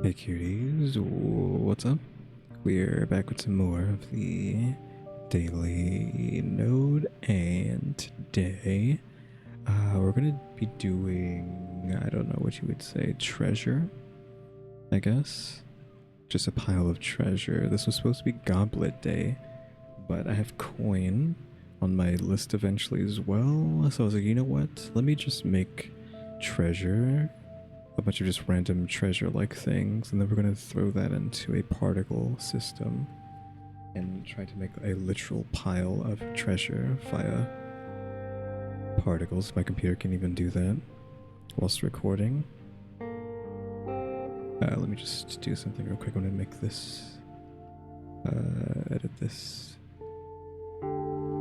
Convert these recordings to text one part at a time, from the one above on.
Hey cuties, what's up? We're back with some more of the daily N.O.D.E, and today we're gonna be doing, I don't know what you would say, treasure, I guess. Just a pile of treasure. This was supposed to be Goblet Day, but I have coin on my list eventually as well, so I was like, you know what? Let me just make treasure, a bunch of just random treasure-like things, and then we're going to throw that into a particle system and try to make a literal pile of treasure via particles. My computer can even do that whilst recording. Let me just do something real quick. I'm going to make this, edit this,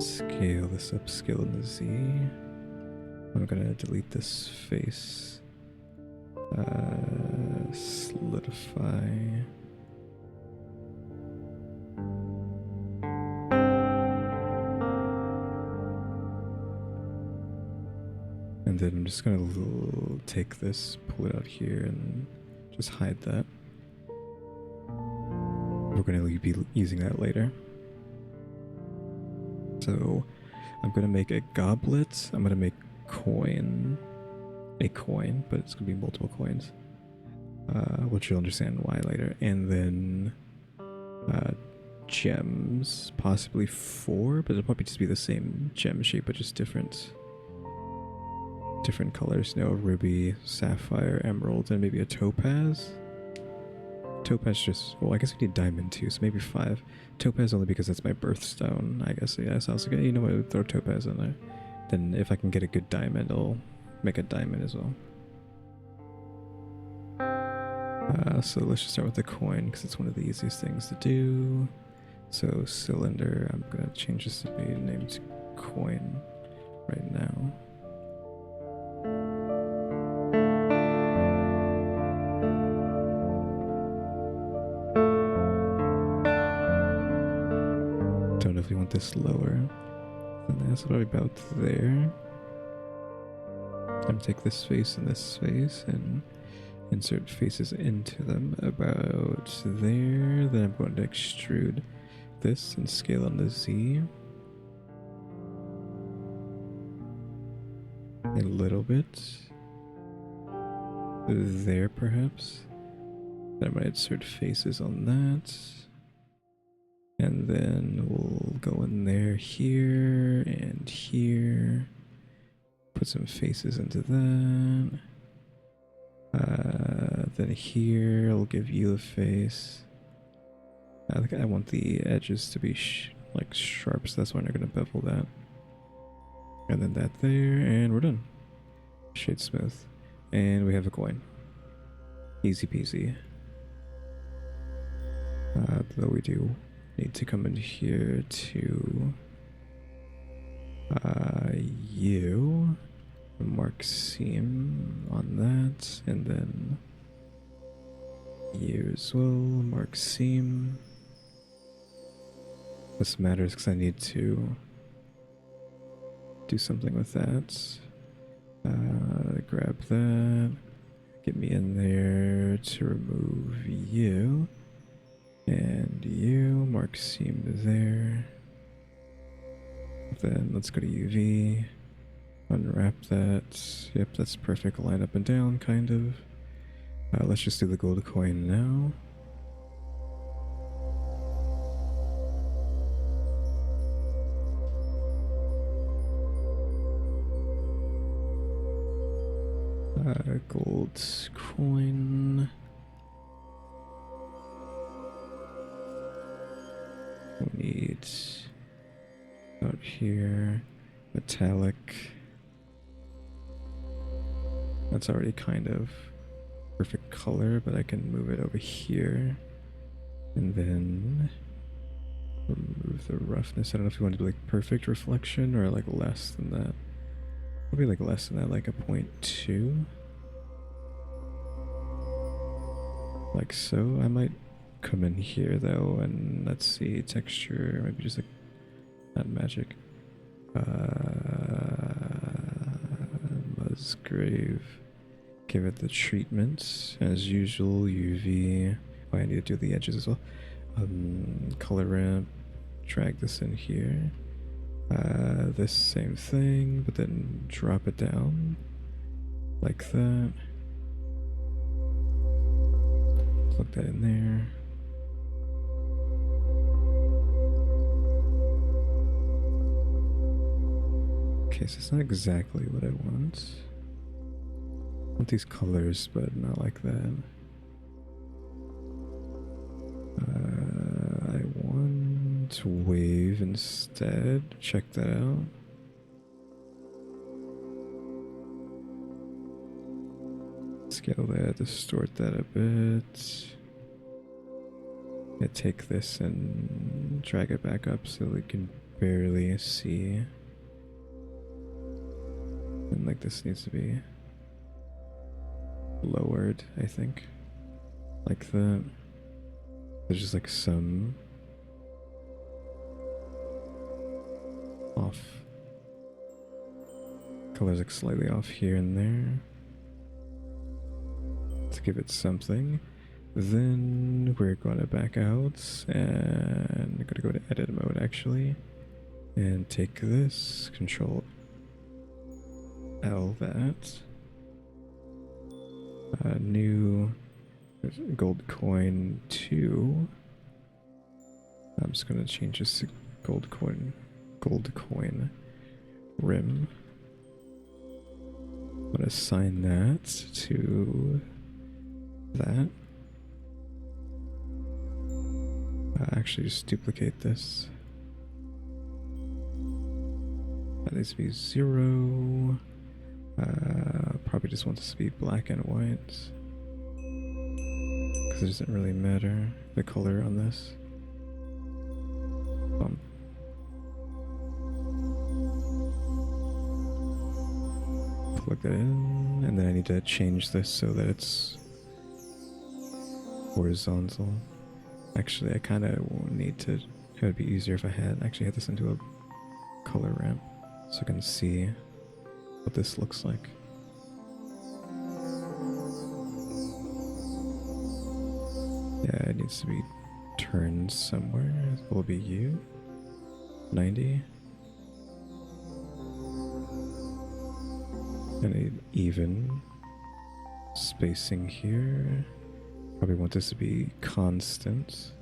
scale this up, scale in the Z. I'm going to delete this face. Solidify. And then I'm just gonna take this, pull it out here, and just hide that. We're gonna be using that later. So I'm gonna make a goblet. I'm gonna make a coin, but it's gonna be multiple coins, which you'll understand why later. And then gems, possibly 4, but it'll probably just be the same gem shape, but just different colors. You know, ruby, sapphire, emerald, and maybe a topaz. Topaz just, well, I guess we need diamond too, so maybe 5. Topaz only because that's my birthstone, I guess. Yeah, so I was like, you know what, I'll throw topaz in there. Then if I can get a good diamond, I'll make a diamond as well. So let's just start with the coin because it's one of the easiest things to do. So cylinder, I'm gonna change this to be named coin right now. Don't know if we want this lower than this, probably about there. I'm gonna take this face and this face and insert faces into them about there. Then I'm going to extrude this and scale on the Z a little bit there perhaps. Then I'm going to insert faces on that, and then we'll go in there, here and here. Put some faces into that. Then here I'll give you a face. I think I want the edges to be like sharp, so that's why I'm gonna bevel that. And then that there, and we're done. Shade smooth, and we have a coin. Easy peasy. Though we do need to come in here to you. Mark seam on that, and then you as well, mark seam. This matters because I need to do something with that. Grab that, get me in there to remove you, and you, mark seam there. Then let's go to UV. Unwrap that. Yep, that's perfect. Line up and down, kind of. Let's just do the gold coin now. Gold coin. We need out here metallic. That's already kind of perfect color, but I can move it over here and then remove the roughness. I don't know if you want to do like perfect reflection or like less than that. Probably like less than that, like a 0.2. Like so. I might come in here though, and let's see, texture, maybe just like not magic. Musgrave. Give it the treatment as usual. UV. Oh, I need to do the edges as well. Color ramp. Drag this in here. This same thing, but then drop it down like that. Plug that in there. Okay, so it's not exactly what I want. I want these colors, but not like that. I want wave instead. Check that out. Scale that, distort that a bit. Yeah, take this and drag it back up so we can barely see. And like this needs to be lowered, I think. Like that. There's just like some off. Colors like slightly off here and there. To give it something. Then we're going to back out and we're going to go to edit mode actually. And take this, Control L that. New gold coin 2. I'm just going to change this to gold coin rim. I'm going to assign that to that. Actually just duplicate this. That needs to be 0. Probably just want this to be black and white. Because it doesn't really matter the color on this. Plug that in, and then I need to change this so that it's horizontal. Actually, I kind of need to. It would be easier if I had this into a color ramp so I can see what this looks like. Yeah, it needs to be turned somewhere. It will be U. 90. I need even spacing here. Probably want this to be constant.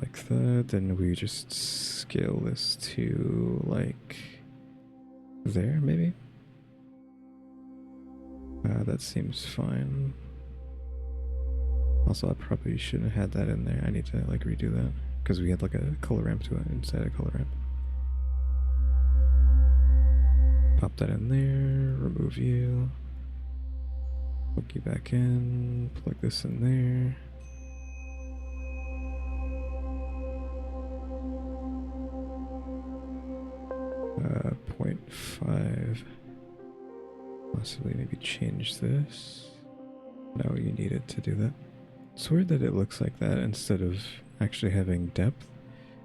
Like that. Then we just scale this to like there, maybe? That seems fine. Also, I probably shouldn't have had that in there. I need to like redo that because we had like a color ramp to it instead of color ramp. Pop that in there, remove you. Plug you back in, plug this in there. Uh, 0.5. Possibly maybe change this. No, you need it to do that. It's weird that it looks like that instead of actually having depth.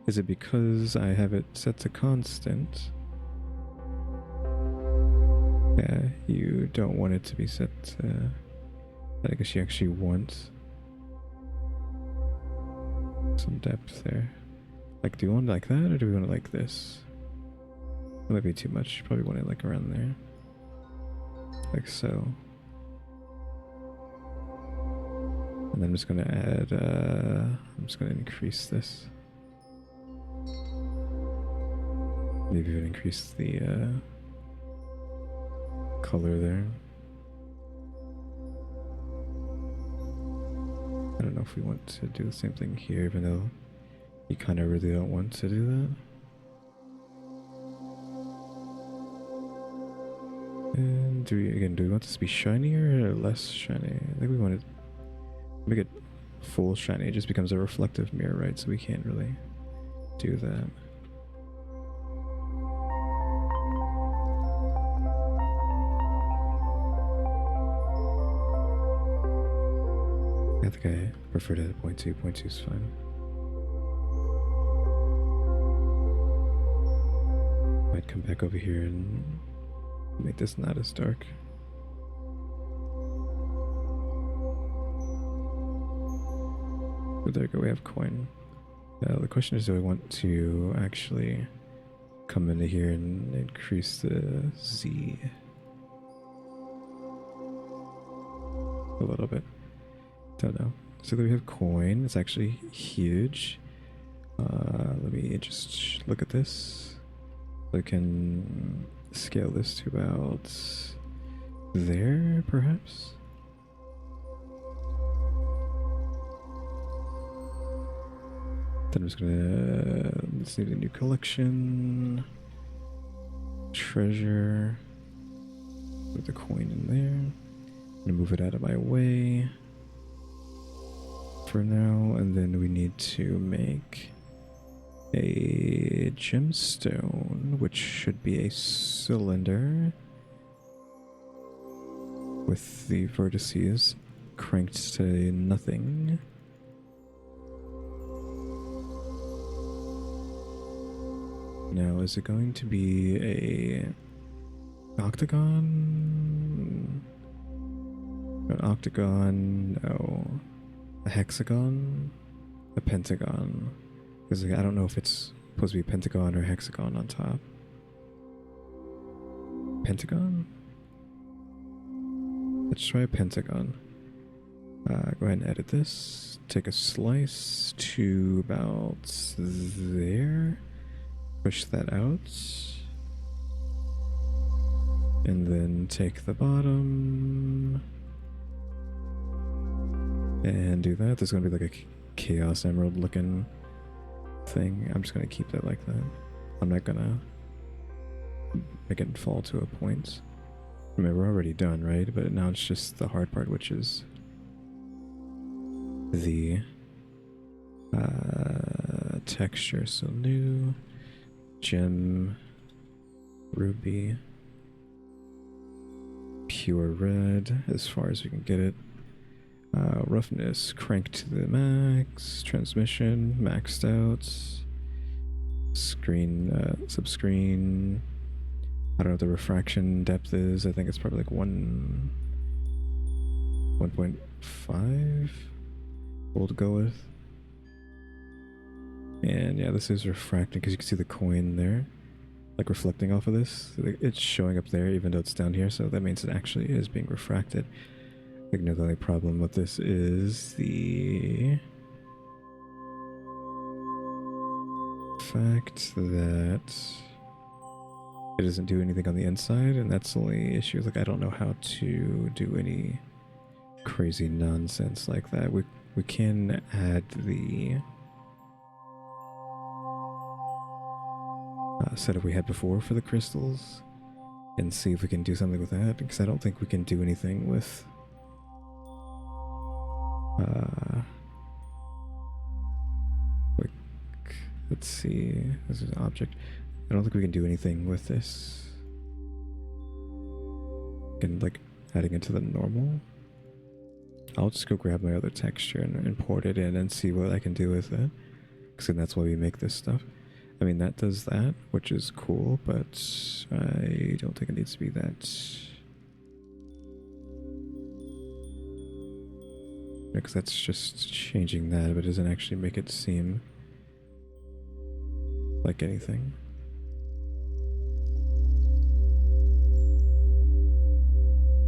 Is it because I have it set to constant? Yeah, you don't want it to be set to... I guess you actually want some depth there. Like, do you want it like that or do we want it like this? That might be too much. You probably want it like around there. Like so. And then I'm just gonna add, I'm just gonna increase this. Maybe even increase the color there. I don't know if we want to do the same thing here, even though you kind of really don't want to do that. And do we want this to be shinier or less shiny? I think we want to make it full shiny. It just becomes a reflective mirror, right? So we can't really do that. I think I prefer to 0.2. 0.2 is fine. might come back over here and make this not as dark. But there we go, we have coin. The question is, do I want to actually come into here and increase the Z a little bit? Don't know. So there we have coin. It's actually huge. Let me just look at this. I can scale this to about there, perhaps. Then I'm just gonna, let's need a new collection. Treasure. Put the coin in there. I'm gonna move it out of my way for now, and then we need to make a gemstone, which should be a cylinder with the vertices cranked to nothing. Now, is it going to be a octagon? An octagon? No. A hexagon? A pentagon? Because I don't know if it's supposed to be pentagon or hexagon on top. Pentagon? Let's try a pentagon. Go ahead and edit this. Take a slice to about there. Push that out. And then take the bottom. And do that. There's going to be like a chaos emerald looking thing. I'm just going to keep that like that. I'm not going to make it fall to a point. I mean, we're already done, right? But now it's just the hard part, which is the texture. So new, gem, ruby, pure red, as far as we can get it. Roughness cranked to the max. Transmission maxed out. Screen, subscreen. I don't know what the refraction depth is. I think it's probably like 1.5. We'll go with. And yeah, this is refracting because you can see the coin there, like reflecting off of this. It's showing up there even though it's down here, so that means it actually is being refracted. I think the only problem with this is the fact that it doesn't do anything on the inside, and that's the only issue. Like, I don't know how to do any crazy nonsense like that. We can add the setup we had before for the crystals and see if we can do something with that, because I don't think we can do anything with like, let's see, this is an object. I don't think we can do anything with this and like adding it to the normal. I'll just go grab my other texture and import it in and see what I can do with it, because that's why we make this stuff. I mean, that does that, which is cool, but I don't think it needs to be that. Because that's just changing that, but it doesn't actually make it seem like anything.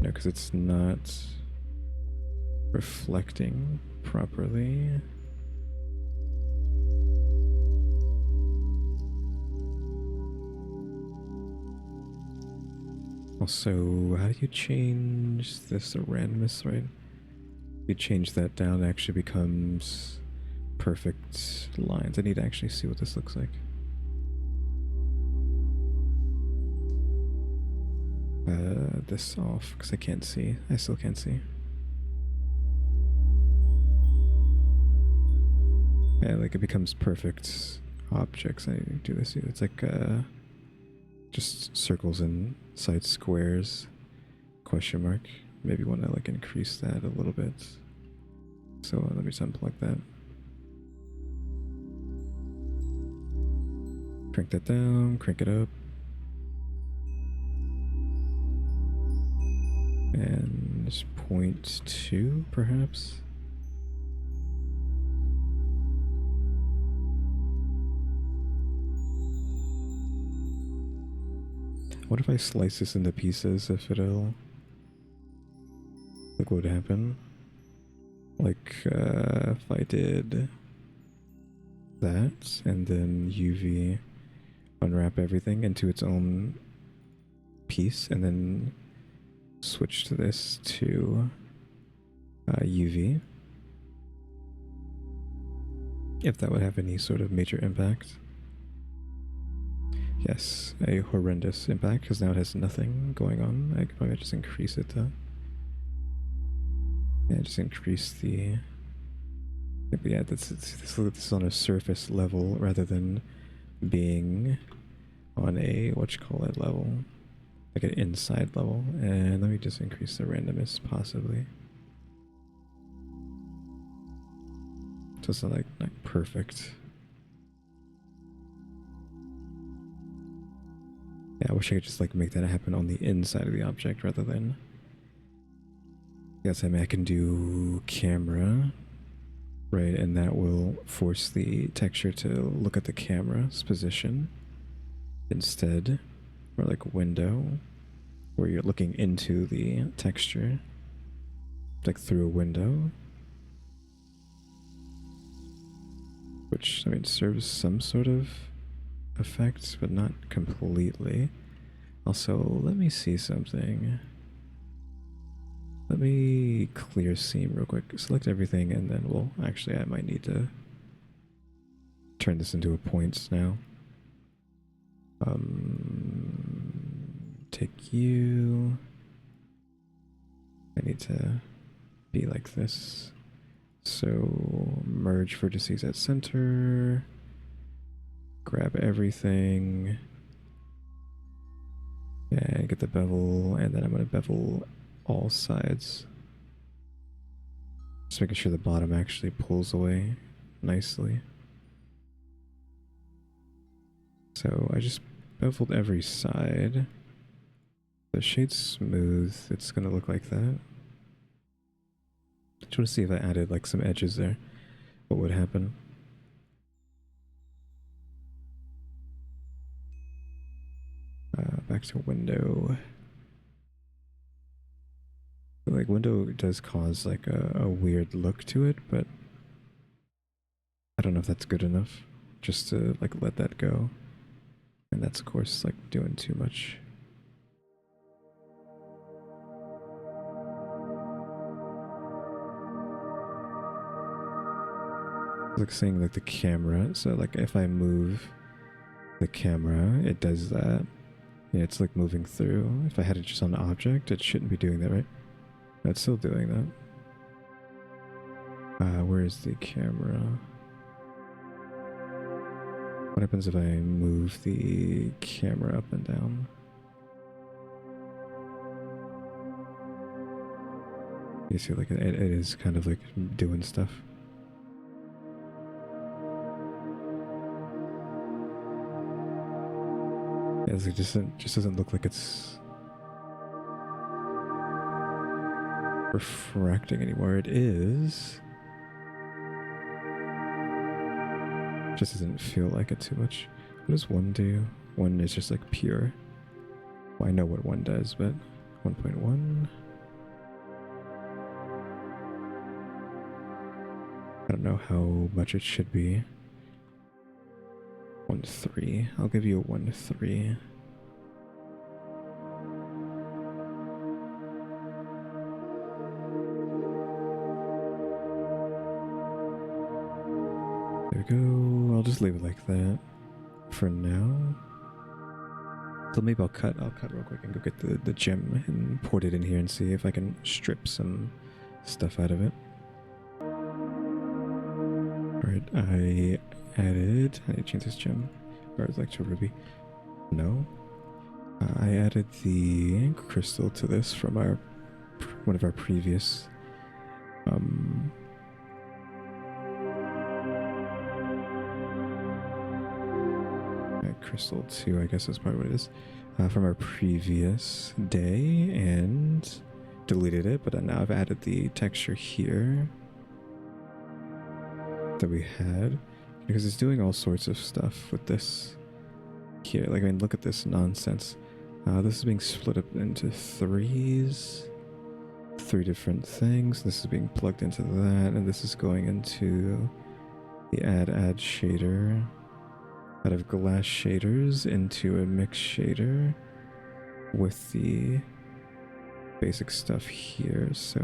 No, because it's not reflecting properly. Also, how do you change this to randomness, right? You change that down, it actually becomes perfect lines. I need to actually see what this looks like. This off, because I can't see. I still can't see. Yeah, like it becomes perfect objects. I do this. It's like just circles inside squares. Question mark. Maybe want to like increase that a little bit. So let me unplug that. Crank that down. Crank it up. 0.2 perhaps. What if I slice this into pieces? If it'll, like, what would happen? Like, if I did that and then UV unwrap everything into its own piece and then switch to this to UV, if that would have any sort of major impact. Yes, a horrendous impact, because now it has nothing going on. I could probably just increase it though. Yeah, just increase the... Yeah, this is on a surface level rather than being on a whatchamacallit level, like an inside level. And let me just increase the randomness possibly. So it's not perfect. Yeah, I wish I could just like make that happen on the inside of the object rather than... Yes, I mean I can do camera, right, and that will force the texture to look at the camera's position instead, or like window, where you're looking into the texture, like through a window, which, I mean, serves some sort of effect, but not completely. Also, let me see something. Let me clear scene real quick. Select everything, and then we'll... Actually, I might need to turn this into a points now. Take you... I need to be like this. So, merge vertices at center. Grab everything. And get the bevel, and then I'm going to bevel all sides. Just making sure the bottom actually pulls away nicely. So I just beveled every side. The shade's smooth, it's gonna look like that. Just want to see if I added like some edges there, what would happen. Back to window. Like window does cause like a weird look to it, but I don't know if that's good enough just to like let that go. And that's of course like doing too much. It's like saying like the camera, so like if I move the camera, it does that. Yeah, it's like moving through. If I had it just on the object, it shouldn't be doing that, right? No, it's still doing that. Where is the camera? What happens if I move the camera up and down? You see, like it is kind of like doing stuff. Yeah, it's like just doesn't look like it's refracting anymore. It is. Just doesn't feel like it too much. What does 1 do? 1 is just like pure. Well, I know what 1 does, but 1.1. I don't know how much it should be. 1.3. I'll give you a 1.3. There we go. I'll just leave it like that for now. So maybe I'll cut real quick and go get the gem and port it in here and see if I can strip some stuff out of it. Alright, I need to change this gem. Or I'd like to ruby. No. I added the crystal to this from one of our previous crystal 2, I guess is probably what it is, from our previous day, and deleted it, but now I've added the texture here that we had, because it's doing all sorts of stuff with this here. Like, I mean, look at this nonsense. This is being split up into threes, 3 different things. This is being plugged into that, and this is going into the add shader out of glass shaders into a mix shader with the basic stuff here. So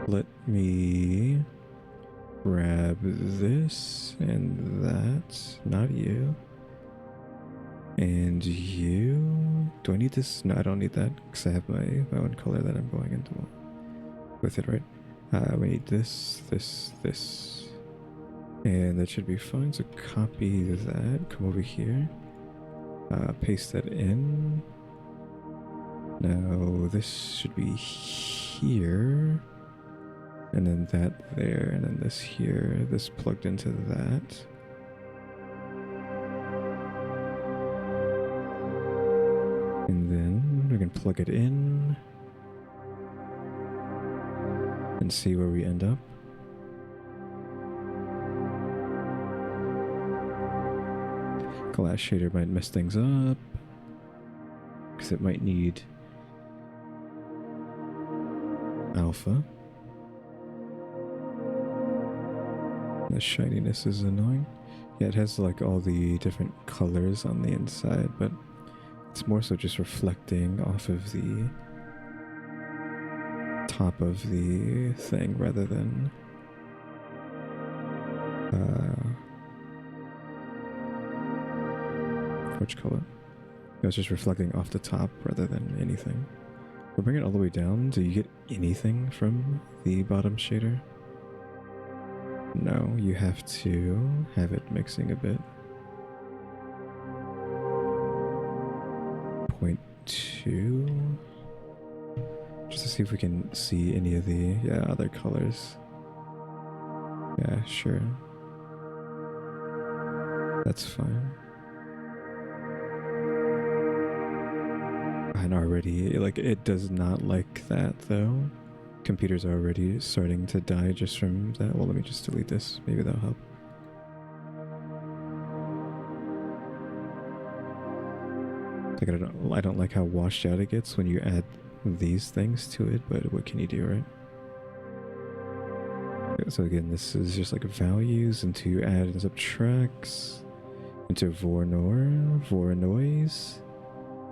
let me grab this and that, not you. And you, do I need this? No, I don't need that because I have my own color that I'm going into with it, right? We need this, and that should be fine. So copy that, come over here, paste that in. Now this should be here, and then that there, and then this here, this plugged into that. And then we can plug it in and see where we end up. Glass shader might mess things up because it might need alpha. The shininess is annoying. Yeah, it has like all the different colors on the inside, but it's more so just reflecting off of the top of the thing rather than which color? It's just reflecting off the top rather than anything. We'll bring it all the way down. Do you get anything from the bottom shader? No, you have to have it mixing a bit. 0.2, just to see if we can see any of the other colors. Yeah, sure, that's fine. And already, like, it does not like that though. Computer's already starting to die just from that. Well, let me just delete this, maybe that'll help. Like, I don't like how washed out it gets when you add these things to it, but what can you do, right? So again, this is just like values into add and subtracts into Voronoi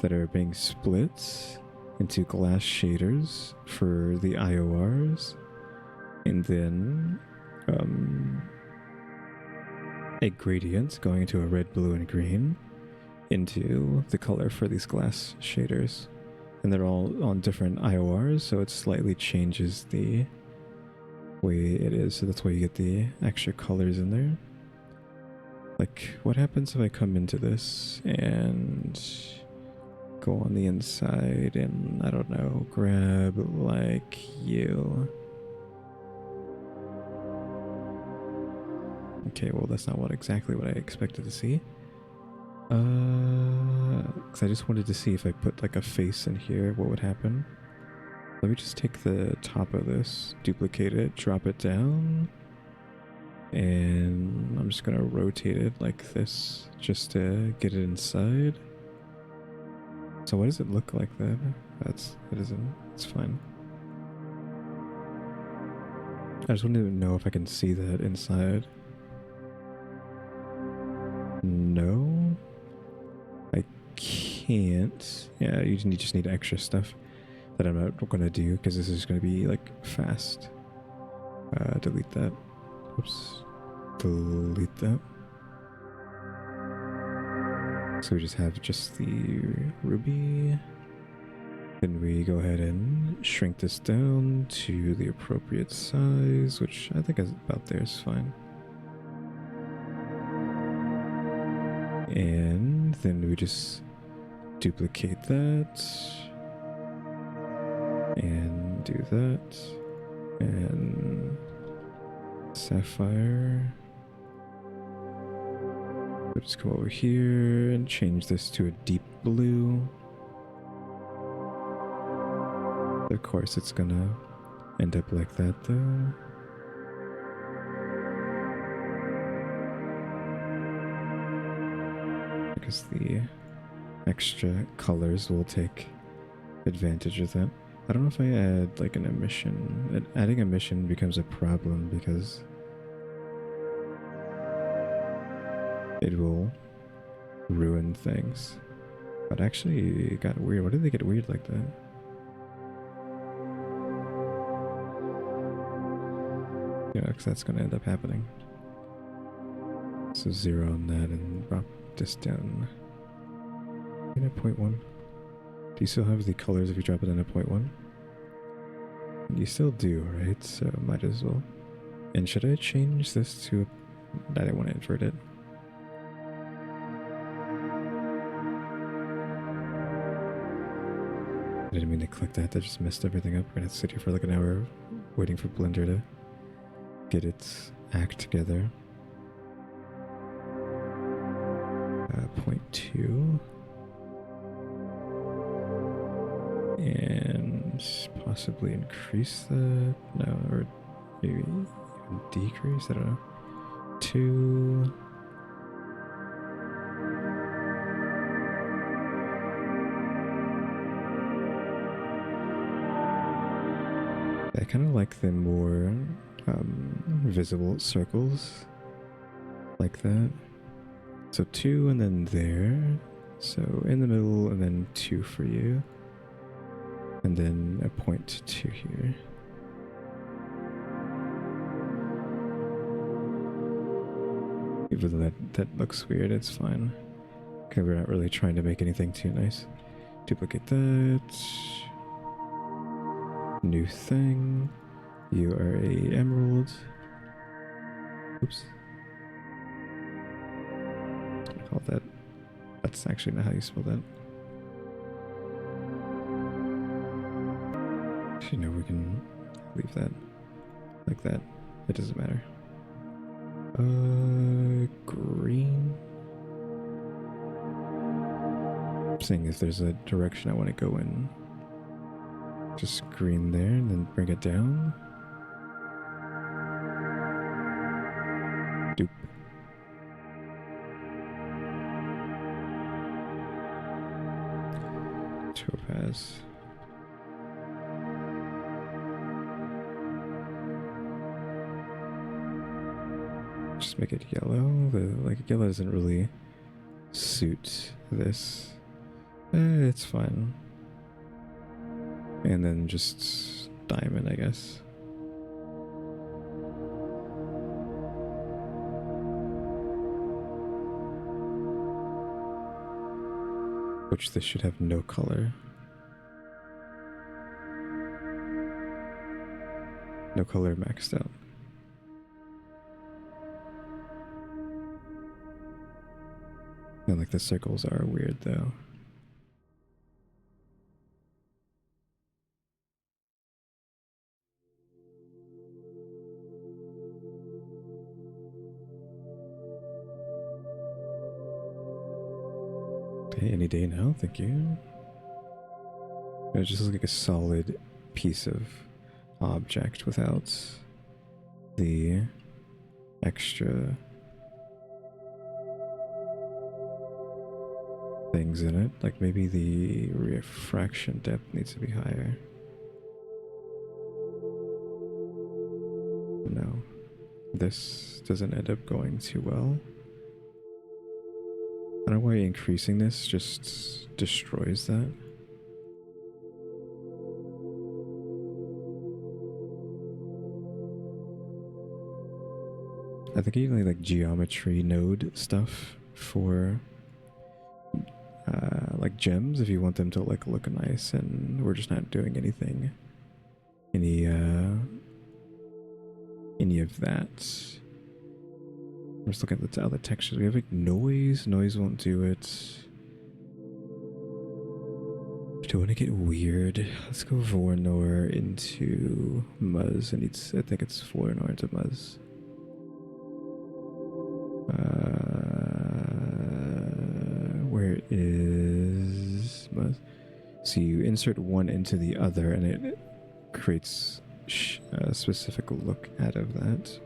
that are being split into glass shaders for the IORs, and then a gradient going into a red, blue, and green into the color for these glass shaders, and they're all on different IORs, so it slightly changes the way it is. So that's why you get the extra colors in there. Like, what happens if I come into this and go on the inside and, I don't know, grab like you? Okay, well, that's not exactly what I expected to see. Because I just wanted to see if I put like a face in here, what would happen. Let me just take the top of this, duplicate it, drop it down, and I'm just gonna rotate it like this just to get it inside. So what does it look like then? It isn't, it's fine. I just wanted to know if I can see that inside. No, I can't. Yeah, you just need extra stuff that I'm not going to do because this is going to be like fast. Delete that. Oops. Delete that. So we just have just the ruby. Then we go ahead and shrink this down to the appropriate size, which I think is about there is fine. And then we just duplicate that and do that, and sapphire. We'll just come over here and change this to a deep blue. Of course it's gonna end up like that though. Because the extra colors will take advantage of that. I don't know if I add like an emission. Adding emission becomes a problem because it will ruin things. But actually it got weird. Why did they get weird like that? Yeah, because that's going to end up happening. So 0 on that and drop this down. In a 0.1. Do you still have the colors if you drop it in a 0.1? You still do, right? So might as well. And should I change this to... I didn't want to invert it. I didn't mean to click that. That just messed everything up. We're gonna have to sit here for like an hour waiting for Blender to get its act together. 0.2. And possibly increase that. No, or maybe even decrease. I don't know. 2. I kind of like the more visible circles like that. So 2 and then there. So in the middle and then 2 for you. And then a 0.2 here. Even though that looks weird, it's fine. Okay, we're not really trying to make anything too nice. Duplicate that. New thing. You are a emerald. Oops. I call that. That's actually not how you spell that. You know, we can leave that like that. It doesn't matter. Green. Seeing if there's a direction I want to go in. Just green there and then bring it down. Doop. Topaz. Just make it yellow. Like yellow doesn't really suit this. It's fine. And then just diamond, I guess. Which this should have no color. No color maxed out. And like the circles are weird though. Okay, any day now, thank you. It just looks like a solid piece of object without the extra things in it. Like maybe the refraction depth needs to be higher. No, this doesn't end up going too well. I don't know why increasing this just destroys that. I think you need like geometry node stuff for like gems if you want them to like look nice, and we're just not doing anything, any of that. I'm just looking at the other textures. We have like noise. Noise won't do it. Do I want to get weird? Let's go Vornor into Muzz. I think it's Vornor into Muzz. Where is Muzz? So you insert one into the other and it creates a specific look out of that.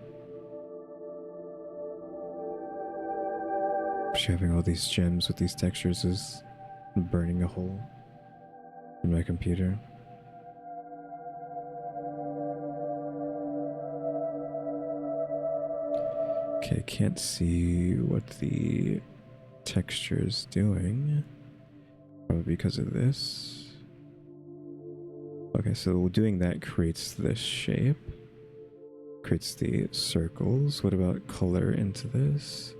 Having all these gems with these textures is burning a hole in my computer. Okay, can't see what the texture is doing. Probably because of this. Okay, so doing that creates this shape. Creates the circles. What about color into this?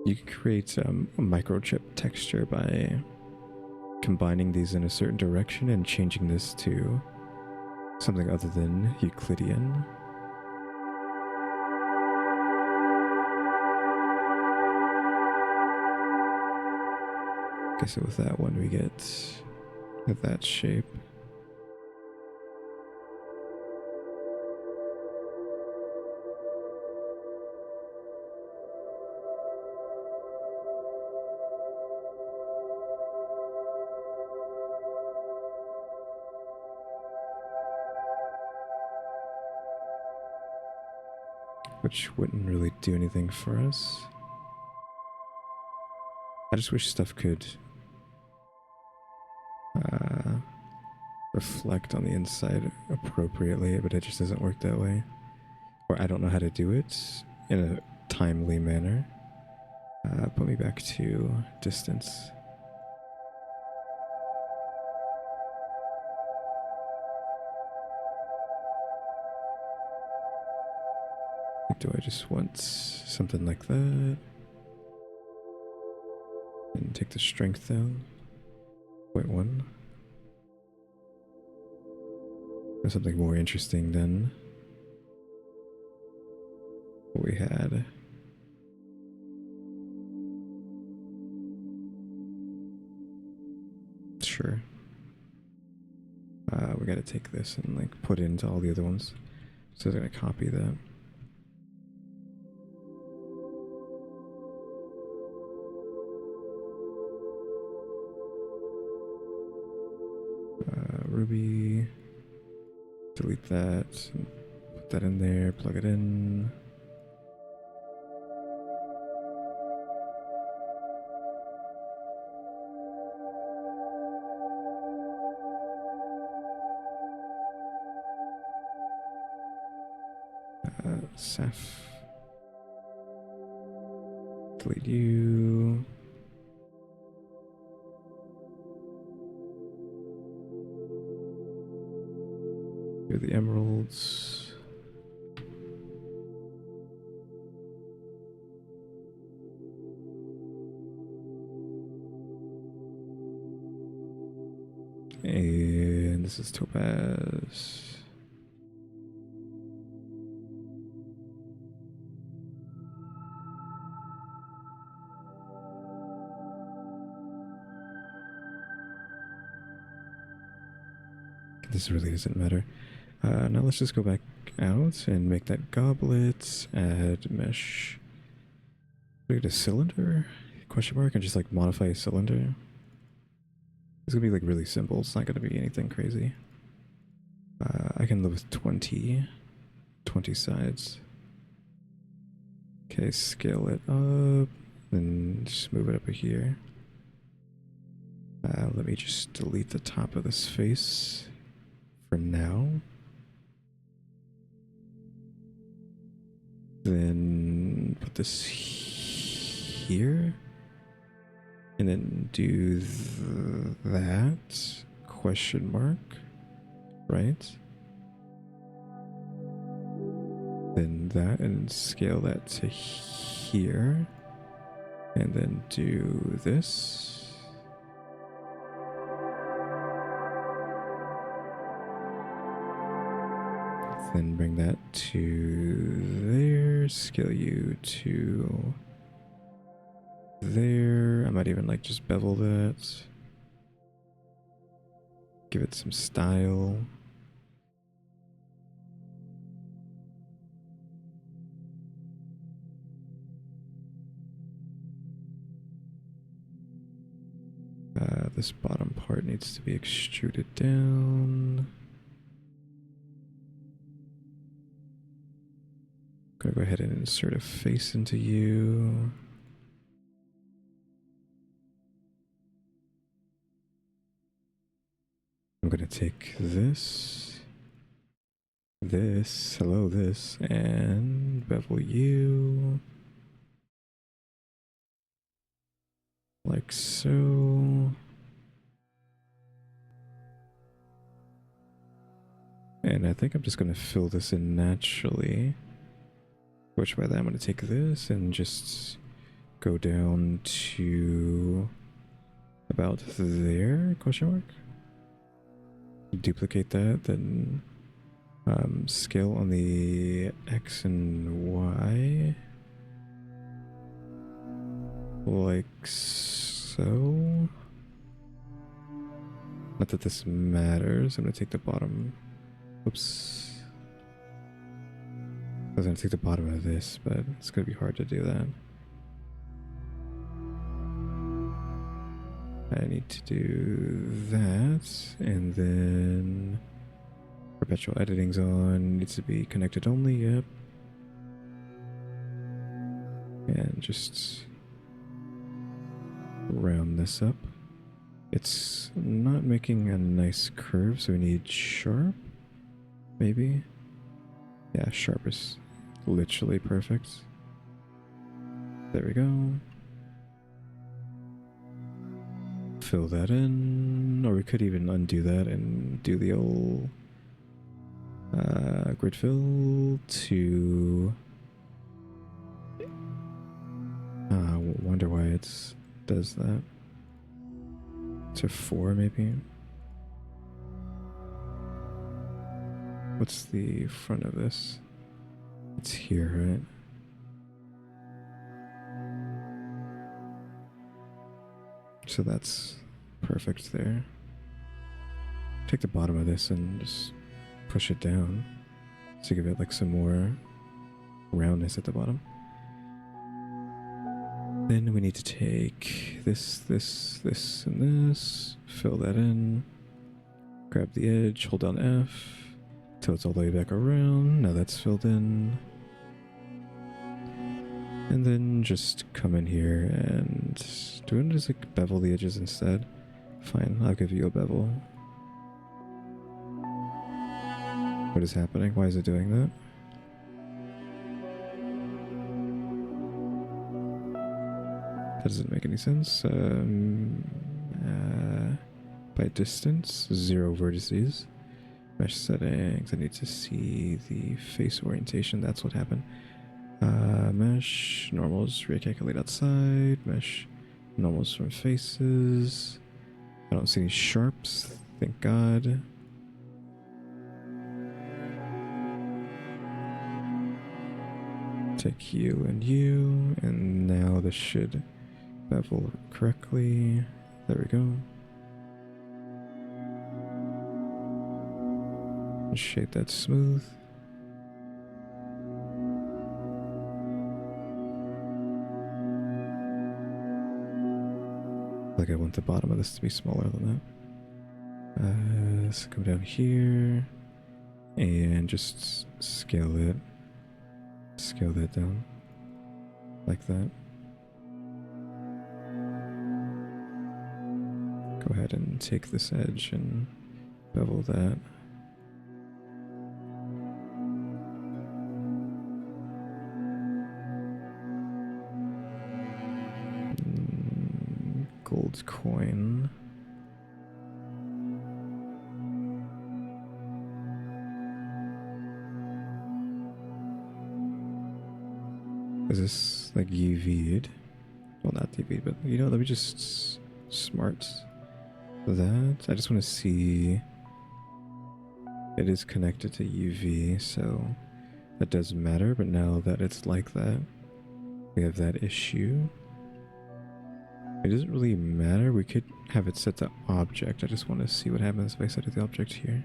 You can create a microchip texture by combining these in a certain direction and changing this to something other than Euclidean. Okay, so with that one we get that shape. Which wouldn't really do anything for us. I just wish stuff could reflect on the inside appropriately, but it just doesn't work that way. Or I don't know how to do it in a timely manner. Put me back to distance. Do I just want something like that? And take the strength down. 0.1. Or something more interesting than what we had. Sure. We gotta take this and like put it into all the other ones. So I'm gonna copy that. Ruby. Delete that. And put that in there. Plug it in. Seth. Delete you. Here are the emeralds. And this is topaz. This really doesn't matter. Now let's just go back out and make that goblet. Add mesh. Create a cylinder? Question mark, and just like modify a cylinder. It's gonna be like really simple. It's not gonna be anything crazy. I can live with 20 sides. Okay, scale it up, then just move it up here. Let me just delete the top of this face for now. Then put this here. And then do that, question mark, right? Then that, and scale that to here. And then do this. Then bring that to there, scale you to there. I might even like just bevel that. Give it some style. This bottom part needs to be extruded down. Gonna go ahead and insert a face into you. I'm gonna take this, hello, this, and bevel you. Like so. And I think I'm just gonna fill this in naturally. Which by that I'm gonna take this and just go down to about there, question mark? Duplicate that, then scale on the X and Y. Like so. Not that this matters. I'm gonna take the bottom. Oops. I was gonna take the bottom of this, but it's gonna be hard to do that. I need to do that, and then perpetual editing's on. Needs to be connected only. Yep. And just round this up. It's not making a nice curve, so we need sharp, maybe? Yeah, sharp is literally perfect. There we go. Fill that in, or we could even undo that and do the old grid fill to... wonder why it does that. To 4 maybe. What's the front of this? It's here, right? So that's perfect there. Take the bottom of this and just push it down to give it like some more roundness at the bottom. Then we need to take this, and this, fill that in, grab the edge, hold down F, till it's all the way back around. Now that's filled in. And then just come in here and do it as like bevel the edges instead. Fine, I'll give you a bevel. What is happening? Why is it doing that? That doesn't make any sense. By distance, 0 vertices. Mesh settings, I need to see the face orientation. That's what happened. Mesh, normals, recalculate outside. Mesh, normals from faces. I don't see any sharps, thank God. Take you, and now this should bevel correctly. There we go. Shade that smooth. Like I want the bottom of this to be smaller than that. Let's come down here and just scale it. Scale that down like that. Go ahead and take this edge and bevel that. Gold coin. Is this like UV'd? Well, not UV'd, but you know, let me just smart that. I just want to see it is connected to UV, so that does matter, but now that it's like that, we have that issue. It doesn't really matter. We could have it set to object. I just want to see what happens if I set it to object here.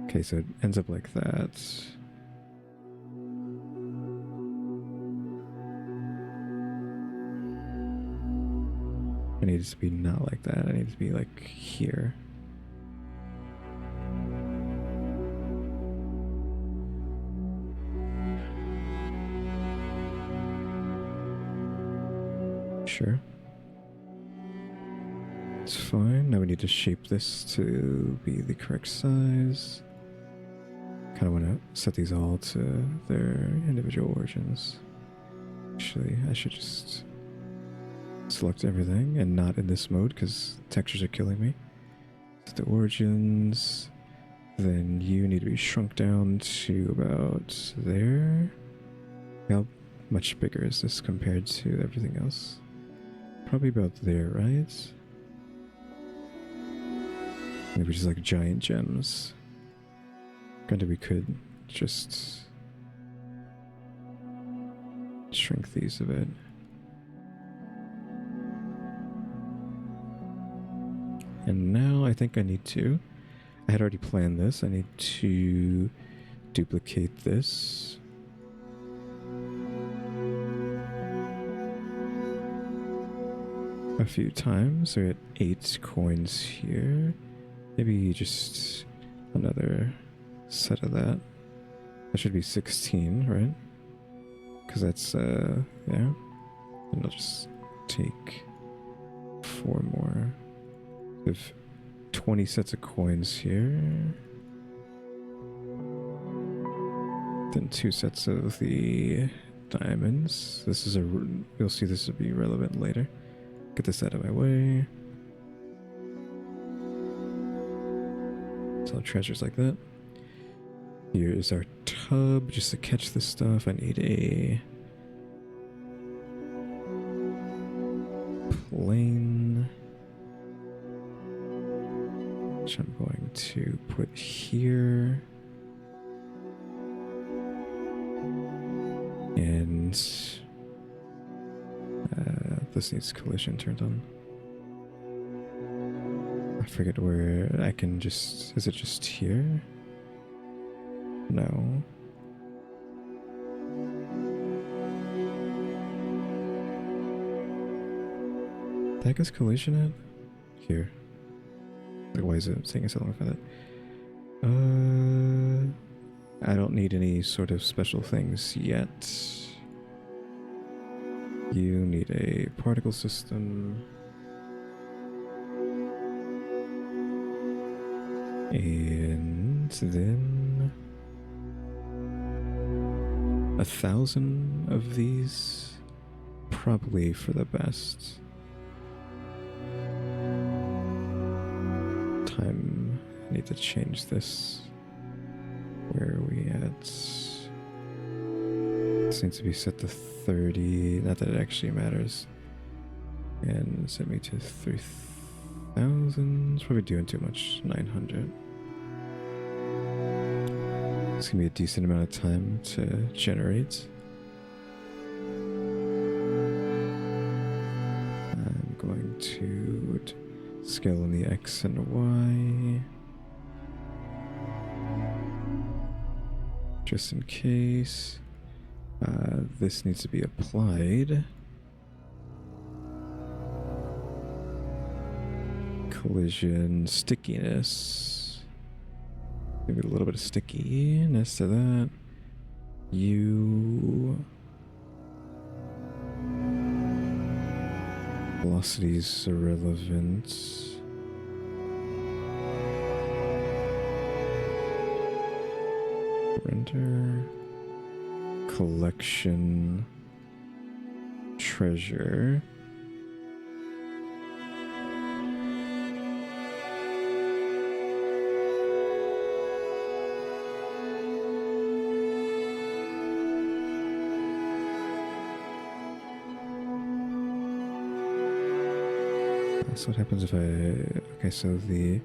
Okay, so it ends up like that. I need it to be not like that. I need it to be like here. Sure. It's fine. Now we need to shape this to be the correct size. Kind of want to set these all to their individual origins. Actually, I should just select everything and not in this mode because textures are killing me. Set the origins. Then you need to be shrunk down to about there. How much bigger is this compared to everything else? Probably about there, right? Maybe just like giant gems. Granted, we could just shrink these a bit. And now I think I need to, I had already planned this, I need to duplicate this. A few times. We're at 8 coins here. Maybe just another set of that. That should be 16, right? Because that's, yeah. And I'll just take 4 more. We have 20 sets of coins here. Then 2 sets of the diamonds. This is you'll see this will be relevant later. Get this out of my way. So treasures like that. Here is our tub, just to catch this stuff. I need a plane, which I'm going to put here. And this needs collision turned on. I forget where I can just... Is it just here? No. The heck is collision at? Here. Like, why is it saying something like that? I don't need any sort of special things yet. You need a particle system. And then 1,000 of these, probably for the best. Time, I need to change this. Where are we at? This needs to be set to 30, not that it actually matters. And set me to 3,000, it's probably doing too much, 900. It's gonna be a decent amount of time to generate. I'm going to scale in the X and Y. Just in case. This needs to be applied. Collision stickiness. Maybe a little bit of stickiness to that. Velocity is irrelevant. Render. Collection. Treasure. So what happens if I... Okay, so the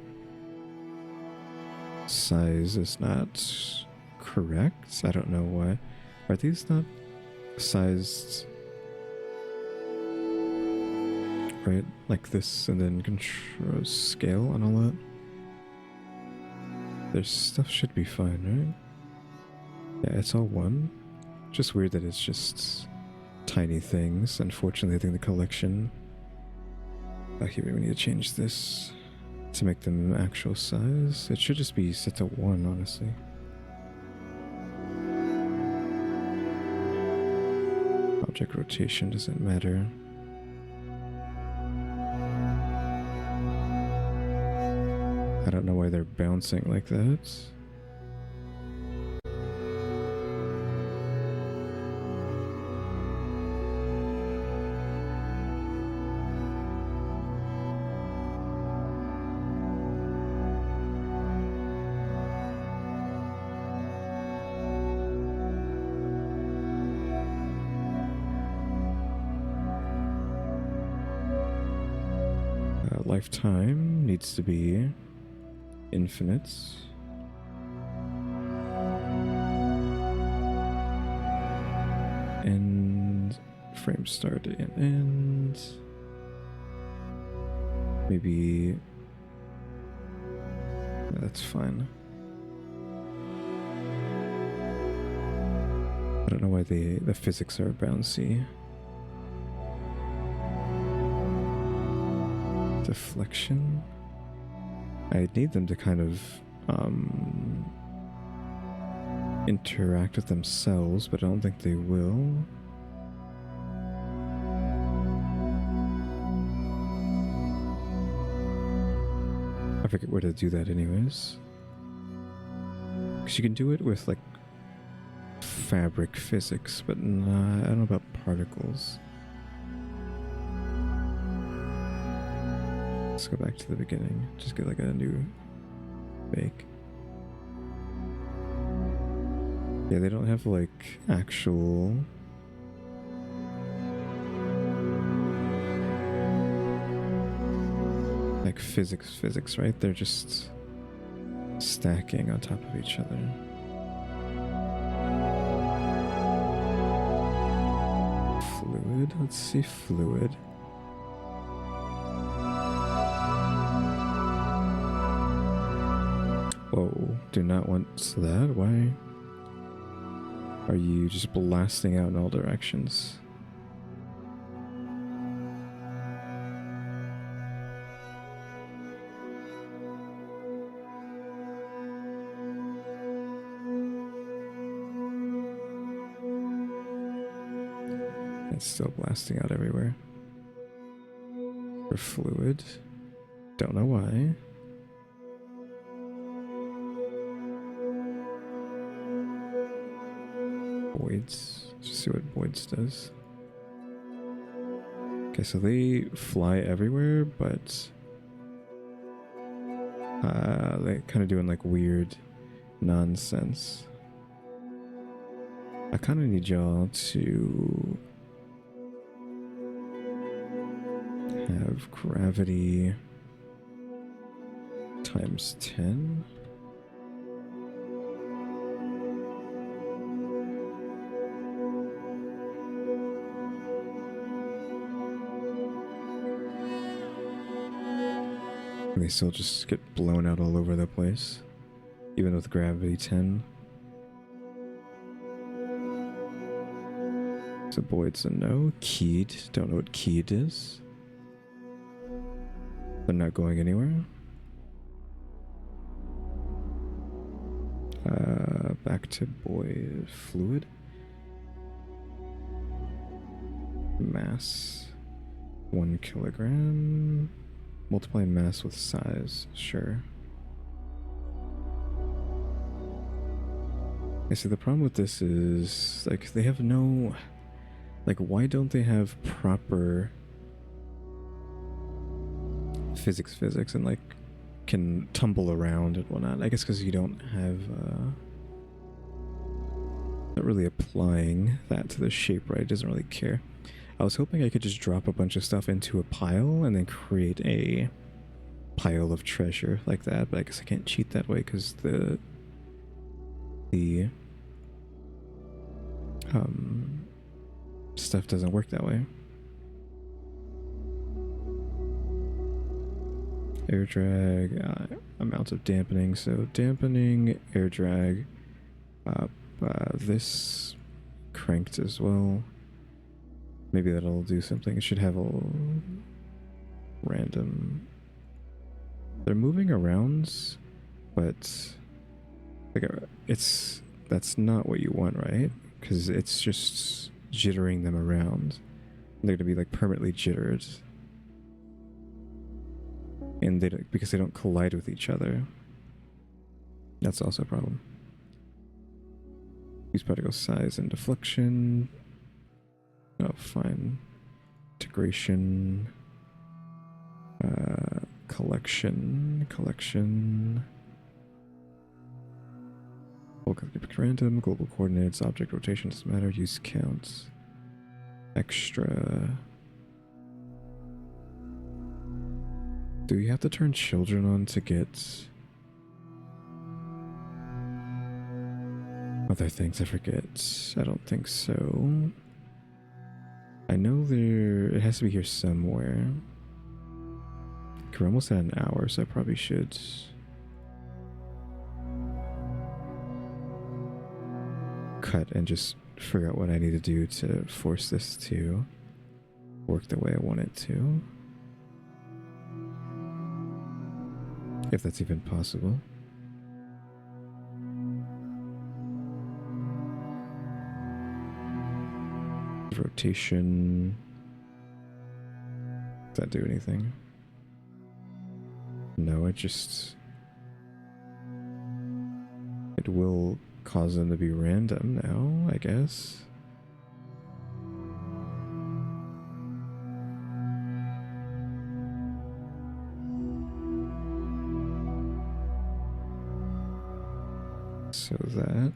size is not correct. I don't know why. Are these not sized right? Like this, and then control scale and all that? Their stuff should be fine, right? Yeah, it's all one. Just weird that it's just tiny things. Unfortunately, I think the collection Here we need to change this to make them actual size. It should just be set to 1, honestly. Object rotation doesn't matter. I don't know why they're bouncing like that. Lifetime needs to be infinite. And frame start and end. Maybe that's fine. I don't know why the physics are bouncy. Deflection. I need them to kind of interact with themselves, but I don't think they will. I forget where to do that anyways. Because you can do it with like fabric physics, but nah, I don't know about particles. Let's go back to the beginning. Just get like a new bake. Yeah, they don't have like actual like physics, right? They're just stacking on top of each other. Fluid, let's see fluid. Whoa, do not want that? Why are you just blasting out in all directions? It's still blasting out everywhere. For fluid. Don't know why. Voids. Just see what voids does. Okay, so they fly everywhere, but they kind of doing like weird nonsense. I kind of need y'all to have gravity times 10. And they still just get blown out all over the place, even with gravity 10. So Boyd's a no. Keyed, don't know what keyed is. They're not going anywhere. Back to Boyd. Fluid. Mass 1 kilogram. Multiply mass with size, sure. I see the problem with this is like they have no, like why don't they have proper physics and like can tumble around and whatnot? I guess because you don't have not really applying that to the shape, right? It doesn't really care. I was hoping I could just drop a bunch of stuff into a pile and then create a pile of treasure like that, but I guess I can't cheat that way because the stuff doesn't work that way. Air drag, amount of dampening, so dampening, air drag, this cranked as well. Maybe that'll do something. It should have a random. They're moving around, but like that's not what you want, right? Because it's just jittering them around. They're gonna be like permanently jittered, and because they don't collide with each other. That's also a problem. Use particle size and deflection. Oh, fine. Integration. Collection. Pick random. Global coordinates. Object rotation doesn't matter. Use counts. Extra. Do you have to turn children on to get other things? I forget. I don't think so. I know it has to be here somewhere. We're almost at an hour, so I probably should cut and just figure out what I need to do to force this to work the way I want it to. If that's even possible. Rotation. Does that do anything? No, it will cause them to be random now, I guess. So that...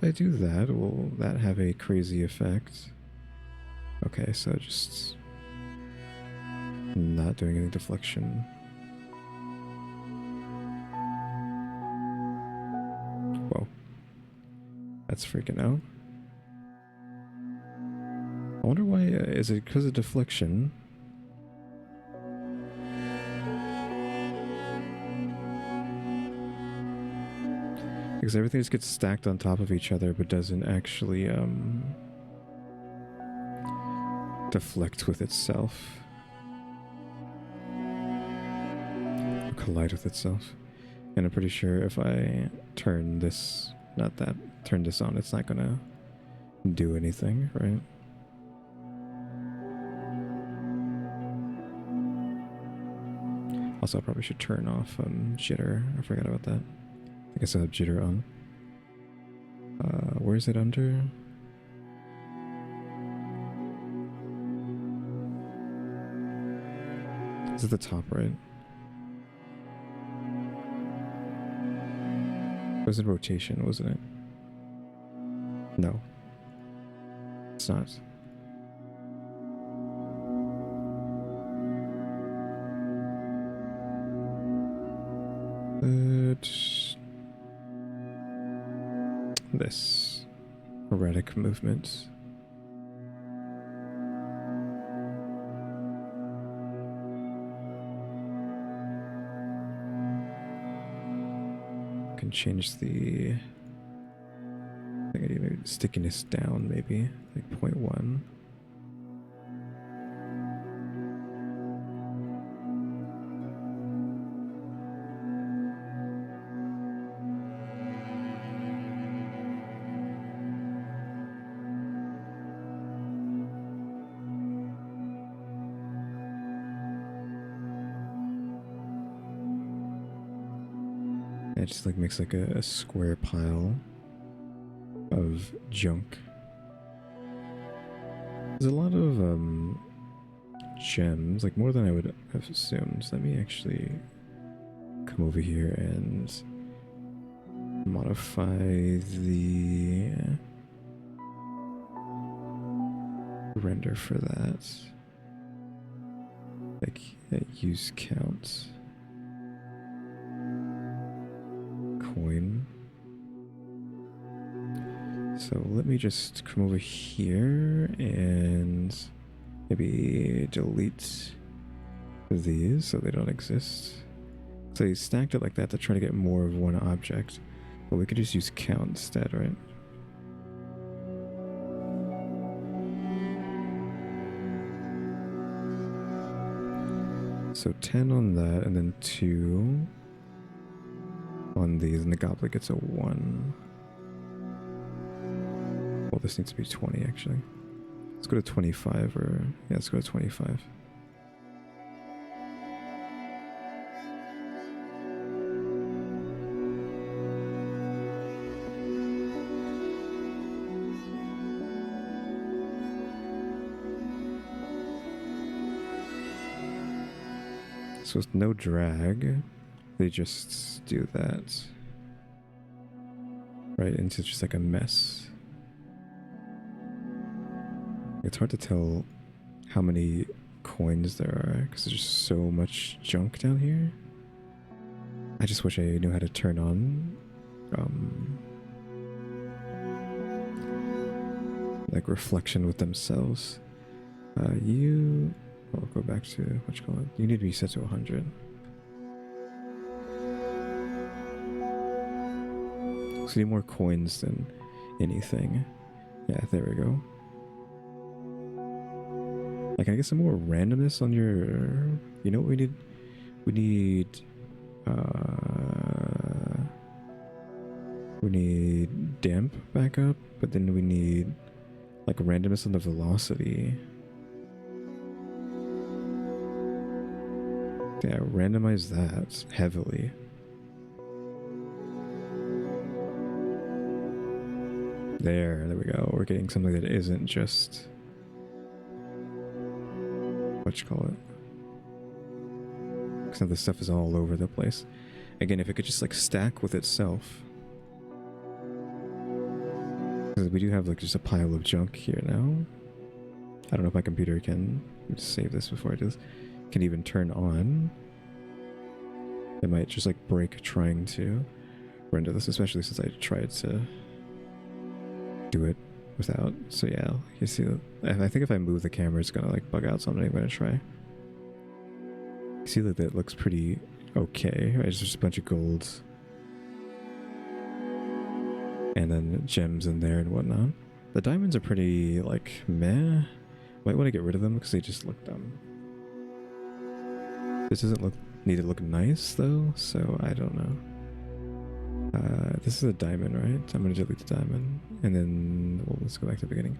If I do that, will that have a crazy effect? Okay, so just not doing any deflection. Whoa. That's freaking out. I wonder why, is it because of deflection? Because everything just gets stacked on top of each other, but doesn't actually deflect with itself. Or collide with itself. And I'm pretty sure if I turn this, turn this on, it's not gonna do anything, right? Also, I probably should turn off jitter. I forgot about that. I think I still have jitter on. Where is it under? It's at the top, right? It was in rotation, wasn't it? No. It's not. This erratic movement. Can change the, I think I need maybe stickiness down, maybe like 0.1. It just like makes like a square pile of junk. There's a lot of gems, like more than I would have assumed. So let me actually come over here and modify the render for that. Like use count. Coin. So let me just come over here and maybe delete these so they don't exist. So you stacked it like that to try to get more of one object, but we could just use count instead, right? So 10 on that, and then 2 on these, and the goblet gets a 1. Well, this needs to be 20, actually. Let's go to 25, or... yeah, let's go to 25. So with no drag, they just do that. Right into just like a mess. It's hard to tell how many coins there are because there's just so much junk down here. I just wish I knew how to turn on like reflection with themselves. I'll go back to what you call it. You need to be set to 100. So you need more coins than anything. Yeah, there we go. Like, can I get some more randomness on your... You know what we need? We need damp back up, but then we need like randomness on the velocity. Yeah, randomize that heavily. There we go. We're getting something that isn't just... what you call it? Because now this stuff is all over the place. Again, if it could just like stack with itself. Because we do have like just a pile of junk here now. I don't know if my computer can... let me just save this before I do this. Can even turn on. It might just like break trying to render this, especially since I tried to do it without. So yeah, you see, I think if I move the camera, it's gonna like bug out, so I'm not even gonna try. You see that it looks pretty okay, right? It's just a bunch of golds. And then gems in there and whatnot. The diamonds are pretty like meh. Might want to get rid of them because they just look dumb. This doesn't need to look nice though, so I don't know. This is a diamond, right? I'm gonna delete the diamond, and then well, let's go back to the beginning.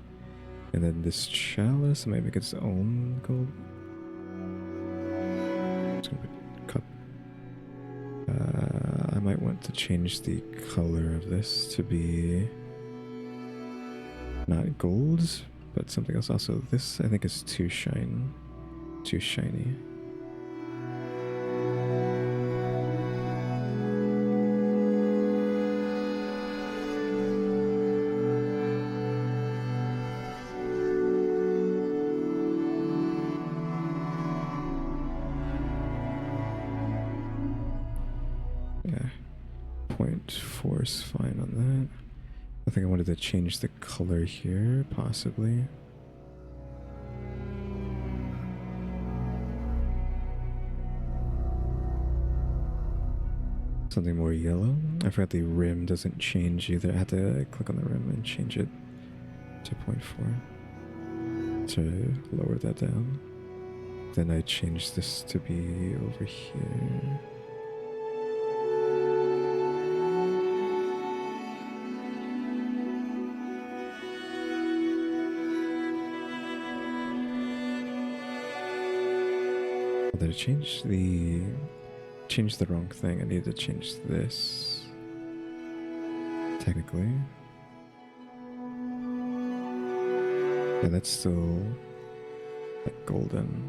And then this chalice, I might make its own gold. Just gonna put cup. I might want to change the color of this to be not gold, but something else. Also, this I think is too shiny. Yeah, 0.4 is fine on that. I think I wanted to change the color here, possibly. Something more yellow. I forgot the rim doesn't change either. I had to click on the rim and change it to 0.4 to lower that down. Then I changed this to be over here. Did I change the wrong thing? I need to change this. Technically. Yeah, that's still like golden.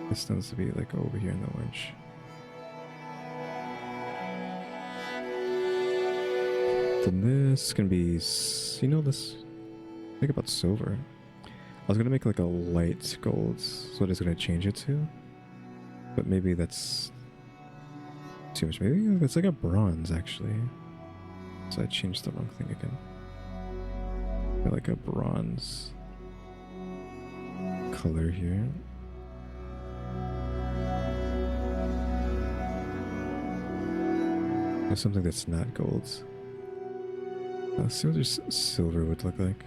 This tends to be like over here in the orange. Then this can be, you know, this. Think about silver. I was gonna make like a light gold, so it's gonna change it to. But maybe that's too much. Maybe it's like a bronze actually. So I changed the wrong thing again. Like a bronze color here. There's something that's not gold. Let's see what this silver would look like.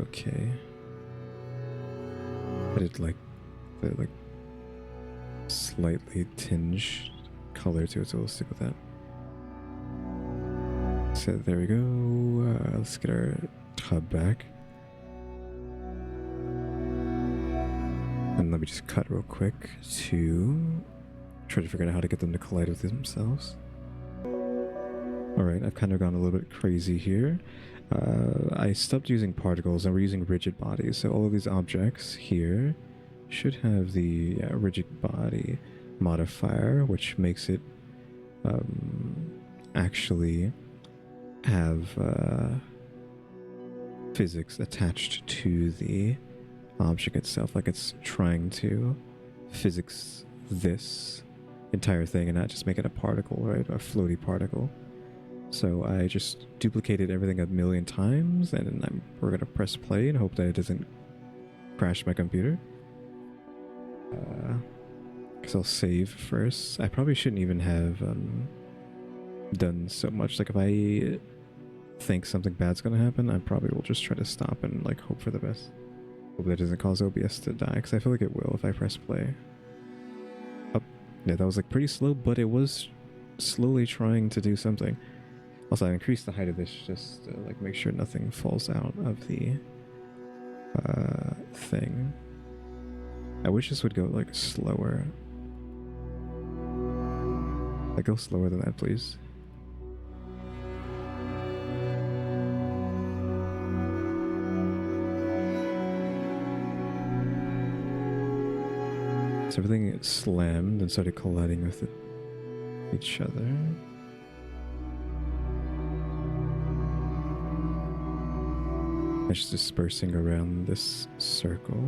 okay. But it like the like slightly tinged color to it, so we'll stick with that. So there we go. Let's get our tub back. And let me just cut real quick to try to figure out how to get them to collide with themselves. Alright, I've kind of gone a little bit crazy here. I stopped using particles and we're using rigid bodies. So all of these objects here should have the rigid body modifier, which makes it actually have physics attached to the object itself, like it's trying to physics this entire thing and not just make it a particle, right? A floaty particle. So I just duplicated everything a million times, and then we're gonna press play and hope that it doesn't crash my computer. Because I'll save first. I probably shouldn't even have done so much. Like if I think something bad's gonna happen, I probably will just try to stop and like hope for the best. Hope that doesn't cause OBS to die, because I feel like it will if I press play. Oh, yeah, that was like pretty slow, but it was slowly trying to do something. Also, I increased the height of this just to like make sure nothing falls out of the thing. I wish this would go like slower. Like go slower than that, please. So everything slammed and started colliding with each other. It's just dispersing around this circle.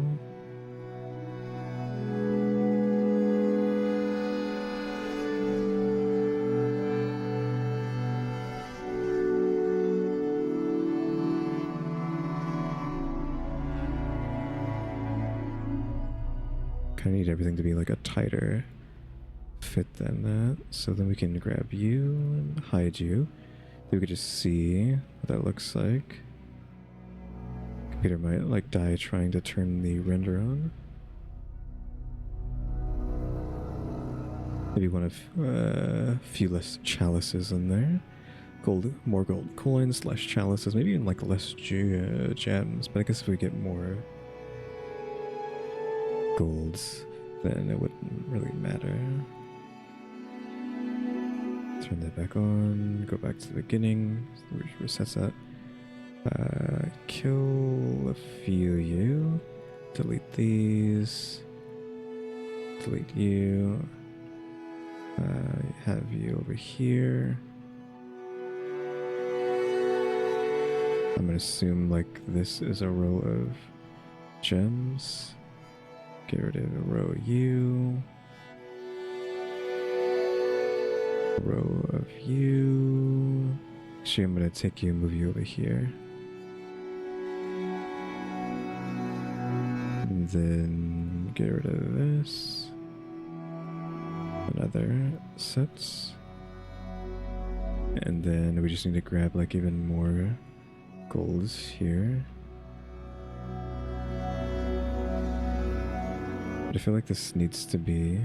Kind of need everything to be like a tighter fit than that. So then we can grab you and hide you. Then we could just see what that looks like. Computer might like die trying to turn the render on. Maybe one of a few less chalices in there. Gold, more gold coins, less chalices, maybe even like less gems. But I guess if we get more golds, then it wouldn't really matter. Turn that back on, go back to the beginning, which resets that. Kill a few you, delete these, delete you, have you over here. I'm gonna assume like this is a row of gems. Get rid of a row you. Row of you. Actually, I'm gonna take you and move you over here. And then get rid of this. Another sets. And then we just need to grab like even more golds here. But I feel like this needs to be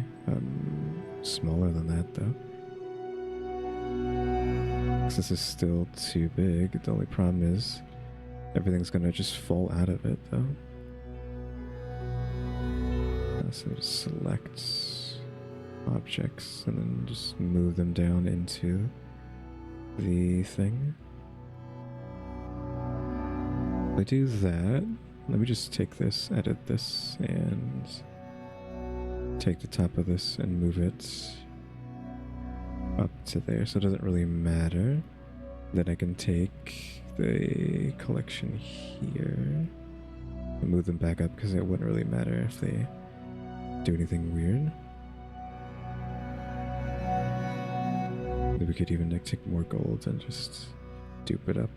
smaller than that though. Because this is still too big. The only problem is everything's gonna just fall out of it though. So just select objects and then just move them down into the thing. If I do that, let me just take this, edit this, and take the top of this and move it up to there, so it doesn't really matter. Then I can take the collection here and move them back up because it wouldn't really matter if they do anything weird. Maybe we could even like take more gold and just dupe it up.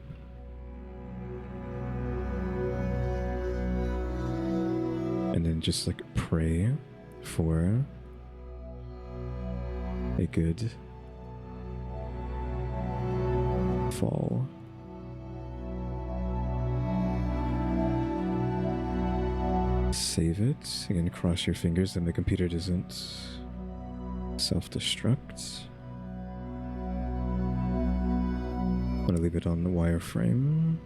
And then just like pray for a good fall. Save it. Again, cross your fingers and the computer doesn't self-destruct. I'm gonna leave it on the wireframe.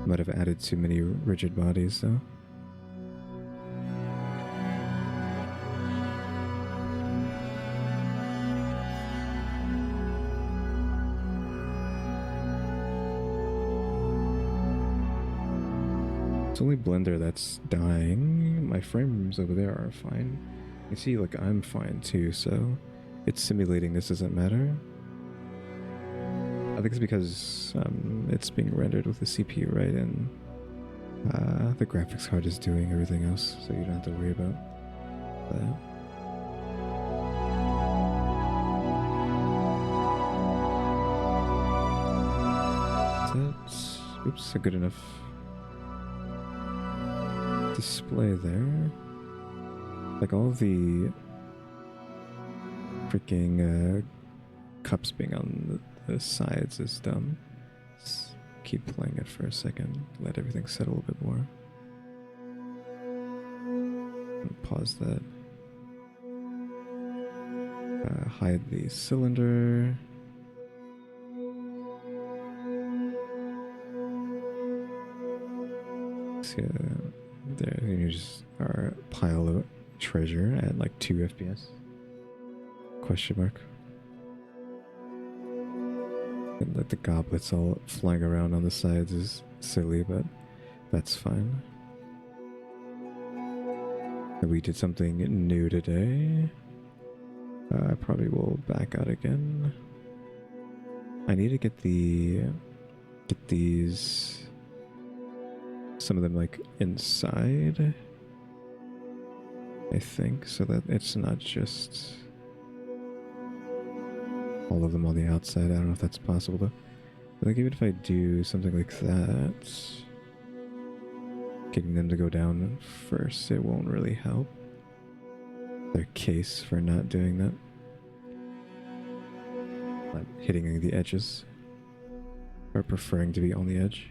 Might have added too many rigid bodies though. It's only Blender that's dying. My frames over there are fine. You see, like, I'm fine too, so it's simulating this doesn't matter. I think it's because it's being rendered with the CPU, right? And the graphics card is doing everything else, so you don't have to worry about that. Is that, oops, a good enough display there? Like all the freaking cups being on the sides is dumb. Let's keep playing it for a second, let everything settle a bit more. And pause that. Hide the cylinder. See, there you just are a pile of treasure at like 2 FPS. Question mark. And like the goblets all flying around on the sides is silly, but that's fine. And we did something new today. I probably will back out again. I need to get these, some of them like inside, I think, so that it's not just all of them on the outside. I don't know if that's possible though. But like even if I do something like that, getting them to go down first, it won't really help their case for not doing that. Not hitting the edges, or preferring to be on the edge.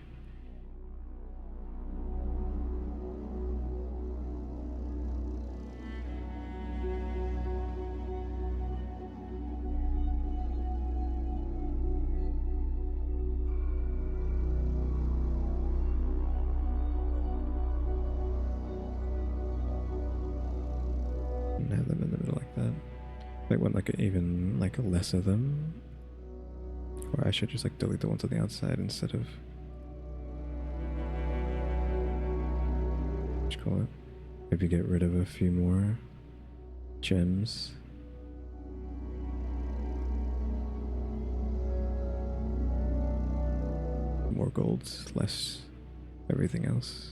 And have them in the middle like that. Might want like even like less of them. Or I should just like delete the ones on the outside instead of, what you call it? Maybe get rid of a few more gems. More golds, less everything else.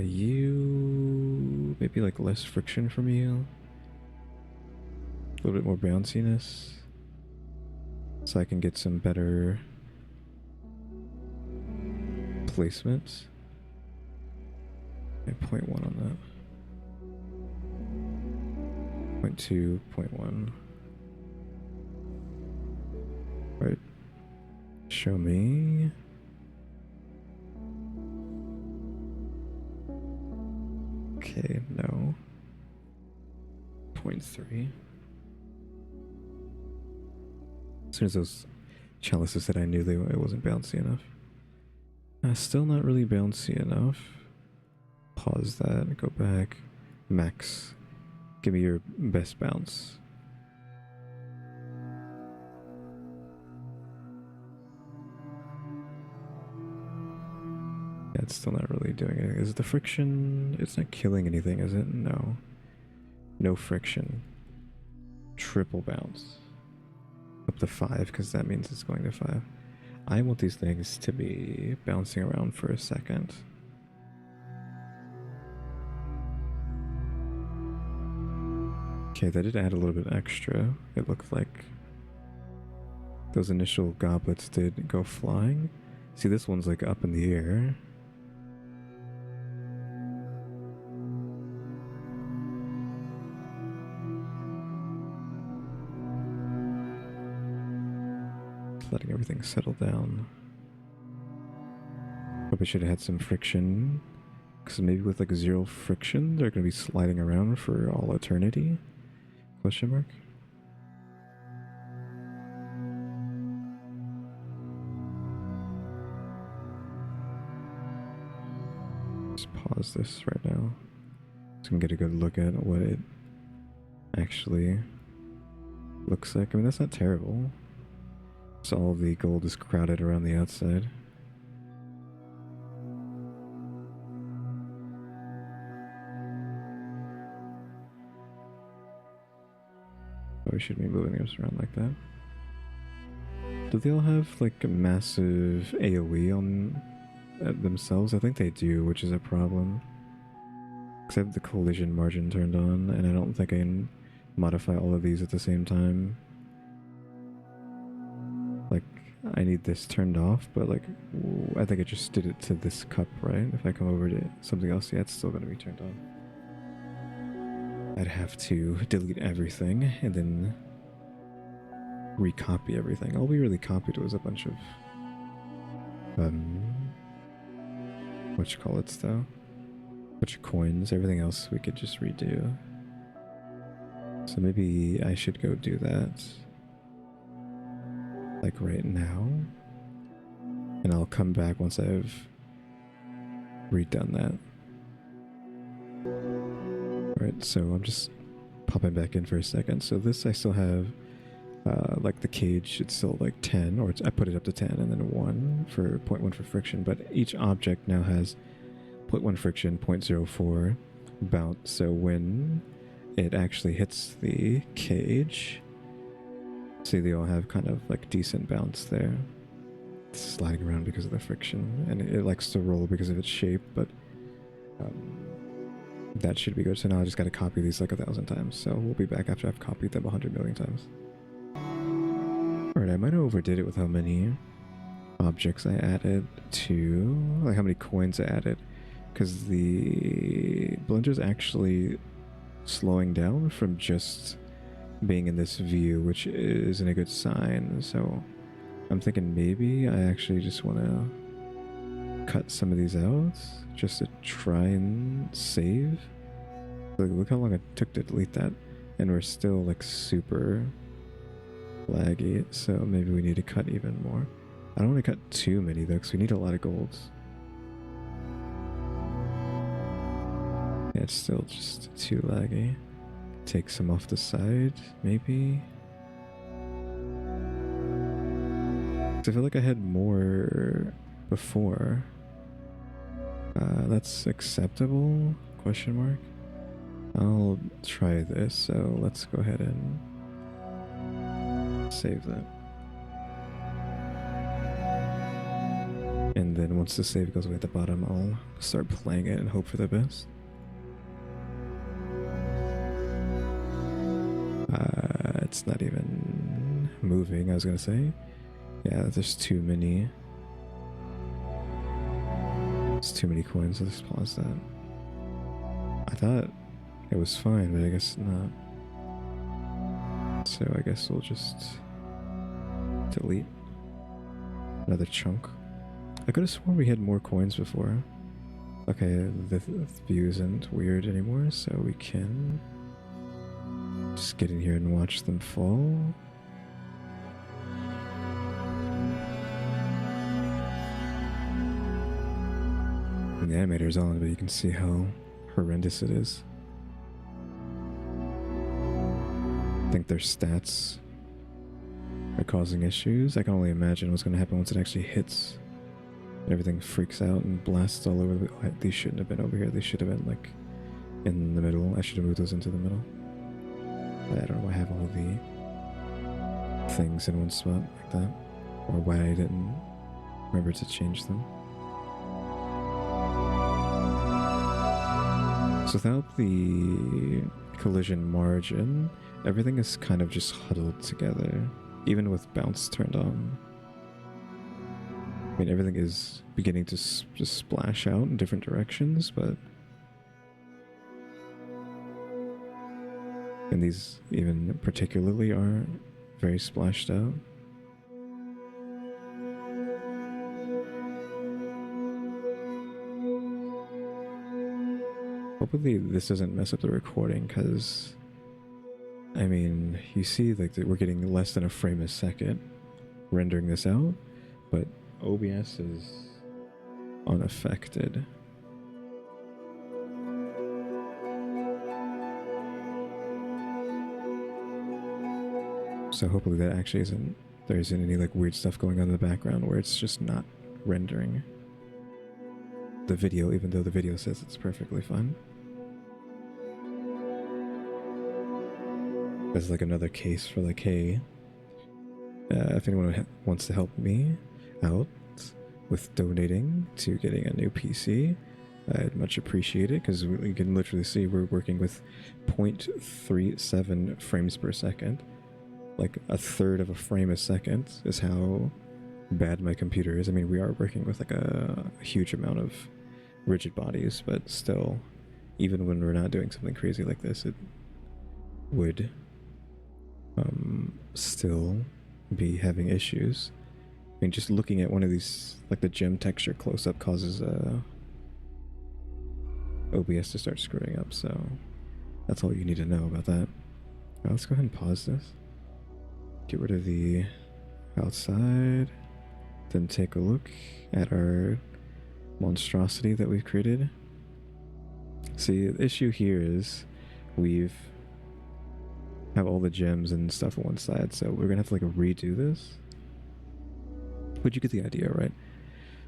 You maybe like less friction from you, a little bit more bounciness, so I can get some better placement. 0.1 on that. 0.2, 0.1. Right. Show me. Okay, no. 0.3. As soon as those chalices said, I knew it wasn't bouncy enough. Still not really bouncy enough. Pause that, go back. Max. Give me your best bounce. Yeah, it's still not really doing anything. Is it the friction? It's not killing anything, is it? No. No friction. Triple bounce. Up to 5, because that means it's going to 5. I want these things to be bouncing around for a second. Okay, that did add a little bit extra. It looked like those initial goblets did go flying. See, this one's like up in the air. letting everything settle down. Probably should have had some friction, because maybe with like 0 friction, they're going to be sliding around for all eternity? Question mark? Just pause this right now, so I can get a good look at what it actually looks like. I mean, that's not terrible. So all the gold is crowded around the outside. Probably shouldn't be moving this around like that. Do they all have like a massive AoE on themselves? I think they do, which is a problem. Because I have the collision margin turned on, and I don't think I can modify all of these at the same time. Like, I need this turned off, but like, I think I just did it to this cup, right? If I come over to something else, yeah, it's still going to be turned on. I'd have to delete everything and then recopy everything. All we really copied was a bunch of whatchamacallits though. Bunch of coins. Everything else we could just redo. So maybe I should go do that like right now. And I'll come back once I've redone that. Alright, so I'm just popping back in for a second. So this I still have like the cage, it's still like 10, or I put it up to 10 and then 1 for 0.1 for friction, but each object now has 0.1 friction, 0.04 bounce. So when it actually hits the cage, see, they all have kind of like decent bounce there. It's sliding around because of the friction, and it likes to roll because of its shape, but that should be good. So now I just got to copy these like 1,000 times. So we'll be back after I've copied them 100 million times. Alright, I might have overdid it with how many objects I added to, like how many coins I added, because the blender's actually slowing down from just being in this view, which isn't a good sign. So I'm thinking maybe I actually just want to cut some of these out just to try and save. Like, look how long it took to delete that, and we're still like super laggy, so maybe we need to cut even more. I don't want to cut too many though, because we need a lot of golds. Yeah, it's still just too laggy. Take some off the side, maybe. I feel like I had more before. That's acceptable? Question mark. I'll try this, so let's go ahead and save that. And then once the save goes away at the bottom, I'll start playing it and hope for the best. It's not even moving, I was gonna say. Yeah, there's too many. It's too many coins, so let's pause that. I thought it was fine, but I guess not. So I guess we'll just delete another chunk. I could have sworn we had more coins before. Okay, the view isn't weird anymore, so we can just get in here and watch them fall. And the animator's on, but you can see how horrendous it is. I think their stats are causing issues. I can only imagine what's going to happen once it actually hits. Everything freaks out and blasts all over. These shouldn't have been over here. They should have been like in the middle. I should have moved those into the middle. I don't know why I have all the things in one spot like that, or why I didn't remember to change them. So without the collision margin, everything is kind of just huddled together, even with bounce turned on. I mean, everything is beginning to just splash out in different directions, but... And these even particularly are very splashed out. Hopefully this doesn't mess up the recording, because I mean, you see like that we're getting less than a frame a second rendering this out, but OBS is unaffected. So hopefully that actually there isn't any like weird stuff going on in the background where it's just not rendering the video, even though the video says it's perfectly fine. That's like another case for like, hey, if anyone wants to help me out with donating to getting a new PC, I'd much appreciate it, because you can literally see we're working with 0.37 frames per second. Like a third of a frame a second is how bad my computer is. I mean, we are working with like a huge amount of rigid bodies, but still, even when we're not doing something crazy like this, it would still be having issues. I mean, just looking at one of these, like the gem texture close-up, causes OBS to start screwing up, so that's all you need to know about that. Now let's go ahead and pause this. Get rid of the outside, then take a look at our monstrosity that we've created. See, the issue here is we've have all the gems and stuff on one side, so we're gonna have to like redo this. But you get the idea, right?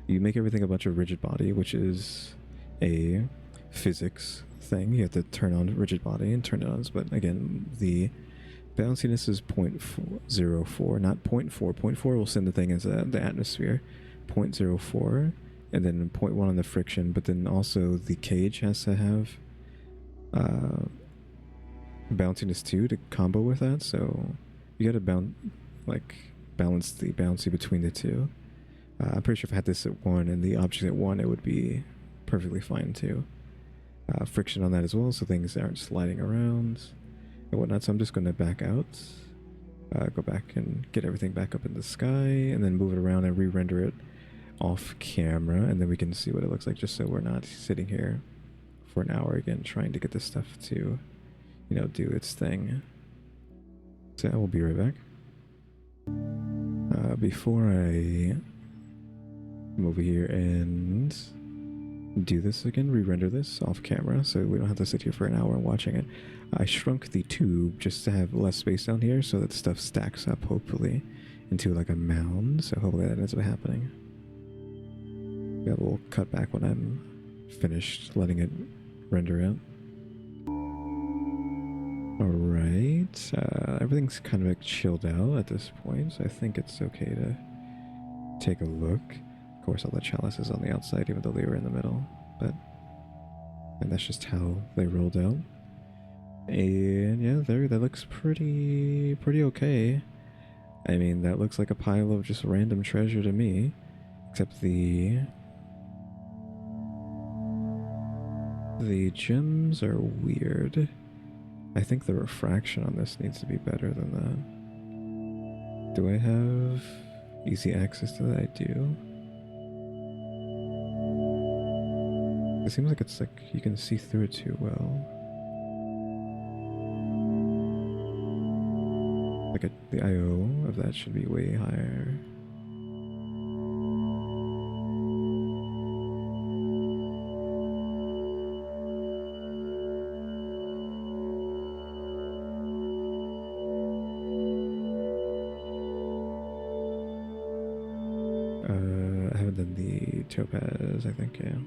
You make everything a bunch of rigid body, which is a physics thing. You have to turn on rigid body and turn it on. But again, the bounciness is 0.04, not 0.4. 0.4 will send the thing into the atmosphere. 0.04, and then 0.1 on the friction. But then also the cage has to have bounciness 2 to combo with that. So you got to balance the bouncy between the two. I'm pretty sure if I had this at 1 and the object at 1, it would be perfectly fine too. Friction on that as well, so things aren't sliding around and whatnot. So I'm just going to back out, go back and get everything back up in the sky, and then move it around and re-render it off camera, and then we can see what it looks like, just so we're not sitting here for an hour again trying to get this stuff to, you know, do its thing. So I will be right back. Before I come over here and do this again, re-render this off camera so we don't have to sit here for an hour watching it, I shrunk the tube just to have less space down here so that stuff stacks up, hopefully, into like a mound. So hopefully that ends up happening. Yeah, we'll cut back when I'm finished letting it render out. Alright, everything's kind of like chilled out at this point, so I think it's okay to take a look. Of course, all the chalices on the outside, even though they were in the middle, and that's just how they rolled out. And yeah, that looks pretty okay. I mean, that looks like a pile of just random treasure to me, except the gems are weird. I think the refraction on this needs to be better than that. Do I have easy access to that? I do. It seems like it's like you can see through it too well. Like the IO of that should be way higher. I haven't done the topaz, I think, yeah.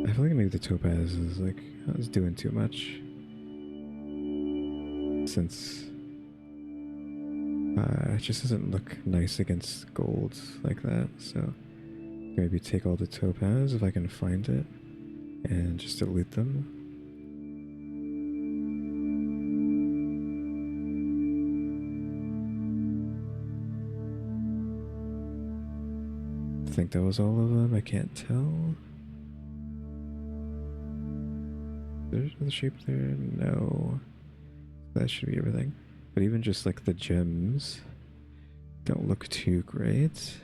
I feel like maybe the topaz is like, I was doing too much. Since it just doesn't look nice against gold like that, so maybe take all the topaz if I can find it and just delete them. I think that was all of them, I can't tell. There's the shape there? No. That should be everything. But even just like the gems don't look too great.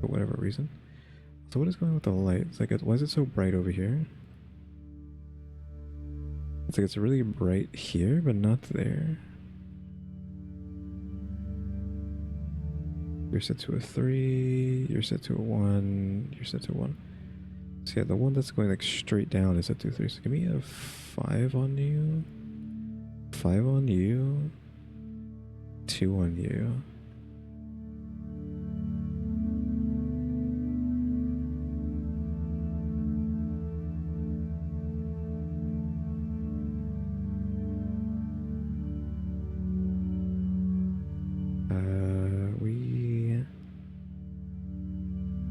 For whatever reason. So what is going on with the light? It's like, why is it so bright over here? It's like it's really bright here, but not there. You're set to a 3, you're set to a 1, you're set to a 1. So yeah, the one that's going like straight down is set to a 3. So give me a 5 on you. 5 on you. 2 on you.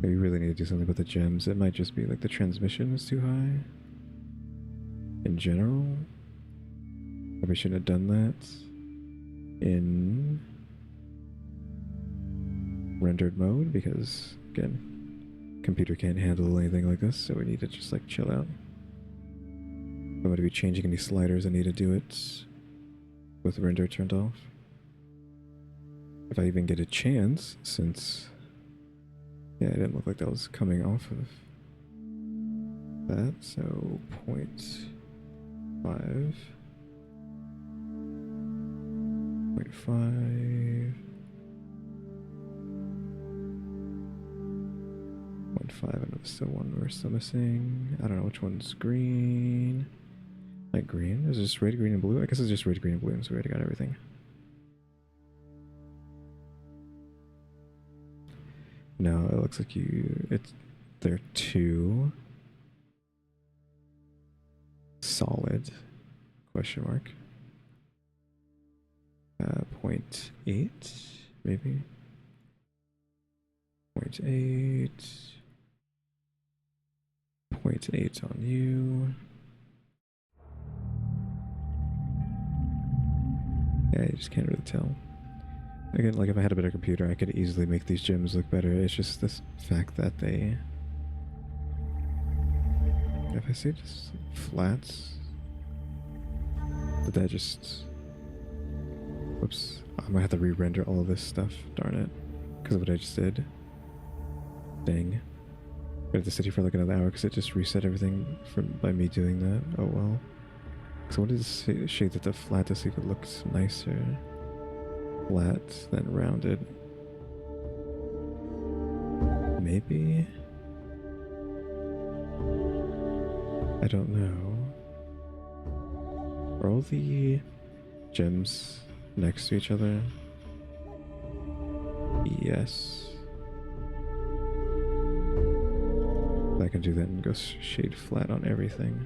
We really need to do something about the gems. It might just be like the transmission is too high. In general. Probably shouldn't have done that in rendered mode because, again, computer can't handle anything like this, so we need to just like chill out. If I'm going to be changing any sliders, I need to do it with render turned off. If I even get a chance, since yeah, it didn't look like that was coming off of that, so 0.5. 0.5. 0.5, and there's still one we're still missing. I don't know which one's green. Like green? Is it just red, green, and blue? I guess it's just red, green, and blue, so we already got everything. No, it looks like they're too solid, question mark. 0.8, maybe. 0.8. 0.8 on you. Yeah, you just can't really tell. Again, like if I had a better computer, I could easily make these gems look better. It's just this fact that they... If I say just flats, did that just... Whoops. I might have to re-render all of this stuff, darn it. Because of what I just did. Dang. I have to sit here for like another hour because it just reset everything by me doing that. Oh well. So I wanted to shade it to flat to see if it looks nicer. Flat, then rounded. Maybe? I don't know. Are all the gems next to each other? Yes. I can do that and go shade flat on everything.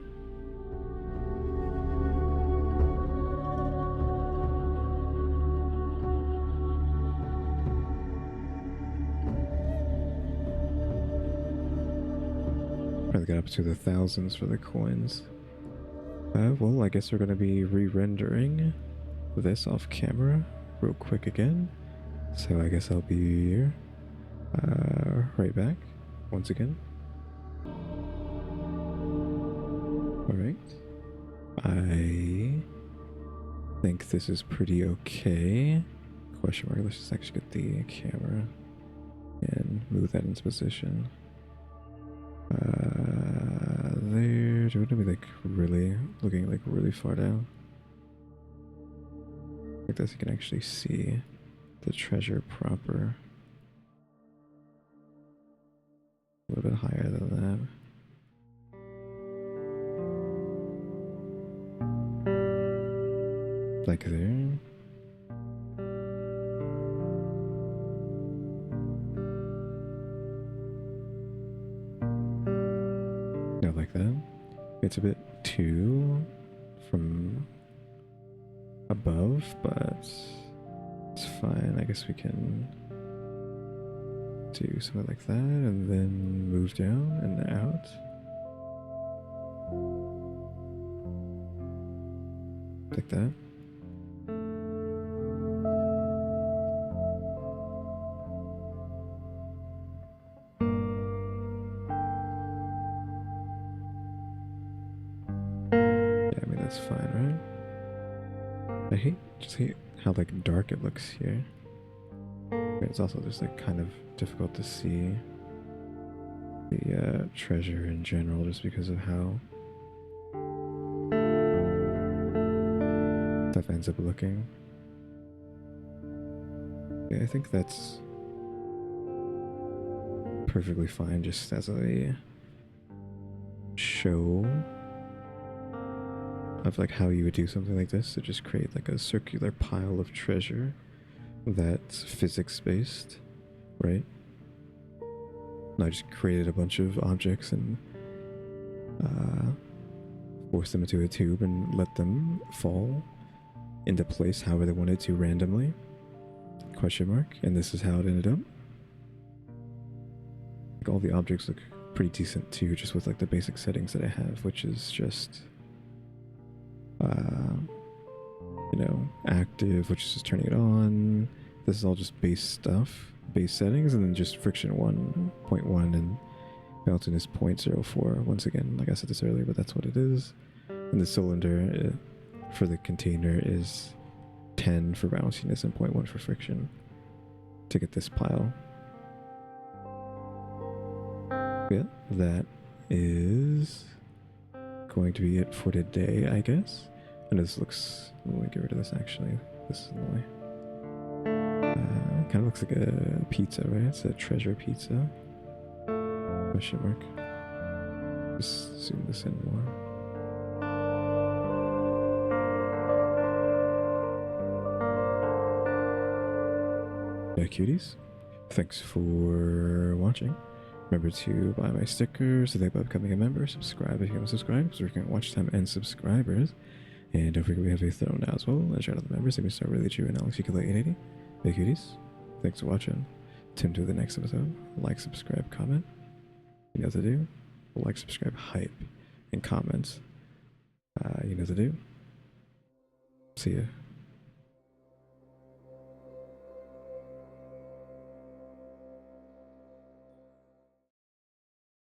Probably got up to the thousands for the coins. Well, I guess we're going to be re-rendering this off camera real quick again. So I guess I'll be right back once again. Alright. I think this is pretty okay. Question mark. Let's just actually get the camera and move that into position. There. Do you want to be like really looking like really far down? Like this, you can actually see the treasure proper. A little bit higher than that. Like there. No, like that. It's a bit too from above, but it's fine. I guess we can do something like that and then move down and out. Like that. That's fine, right? Just hate how like dark it looks here. It's also just like kind of difficult to see the treasure in general just because of how stuff ends up looking. Yeah, I think that's perfectly fine just as a show of like how you would do something like this, to just create like a circular pile of treasure that's physics based, right? And I just created a bunch of objects and forced them into a tube and let them fall into place however they wanted to randomly, question mark, and this is how it ended up. Like, all the objects look pretty decent too, just with like the basic settings that I have, which is just you know, active, which is just turning it on. This is all just base stuff, base settings, and then just friction 1.1 and bounciness 0.04. Once again, like I said this earlier, but that's what it is. And the cylinder for the container is 10 for bounciness and 0.1 for friction to get this pile. Yeah, that is going to be it for today, I guess. And this looks, let me get rid of this actually. This is annoying. Kind of looks like a pizza, right? It's a treasure pizza. Question mark. Just zoom this in more. Yeah, cuties. Thanks for watching. Remember to buy my stickers, so that by becoming a member, subscribe if you haven't subscribed, because we're getting watch time and subscribers. And don't forget we have a throne now as well. And shout out to the members, EmmyStarr, RaleyDrew, and Alexgkiller 880. Hey cuties, thanks for watching. Tune to the next episode. Like, subscribe, comment. You know what to do. Like, subscribe, hype, and comment. You know what to do. See ya.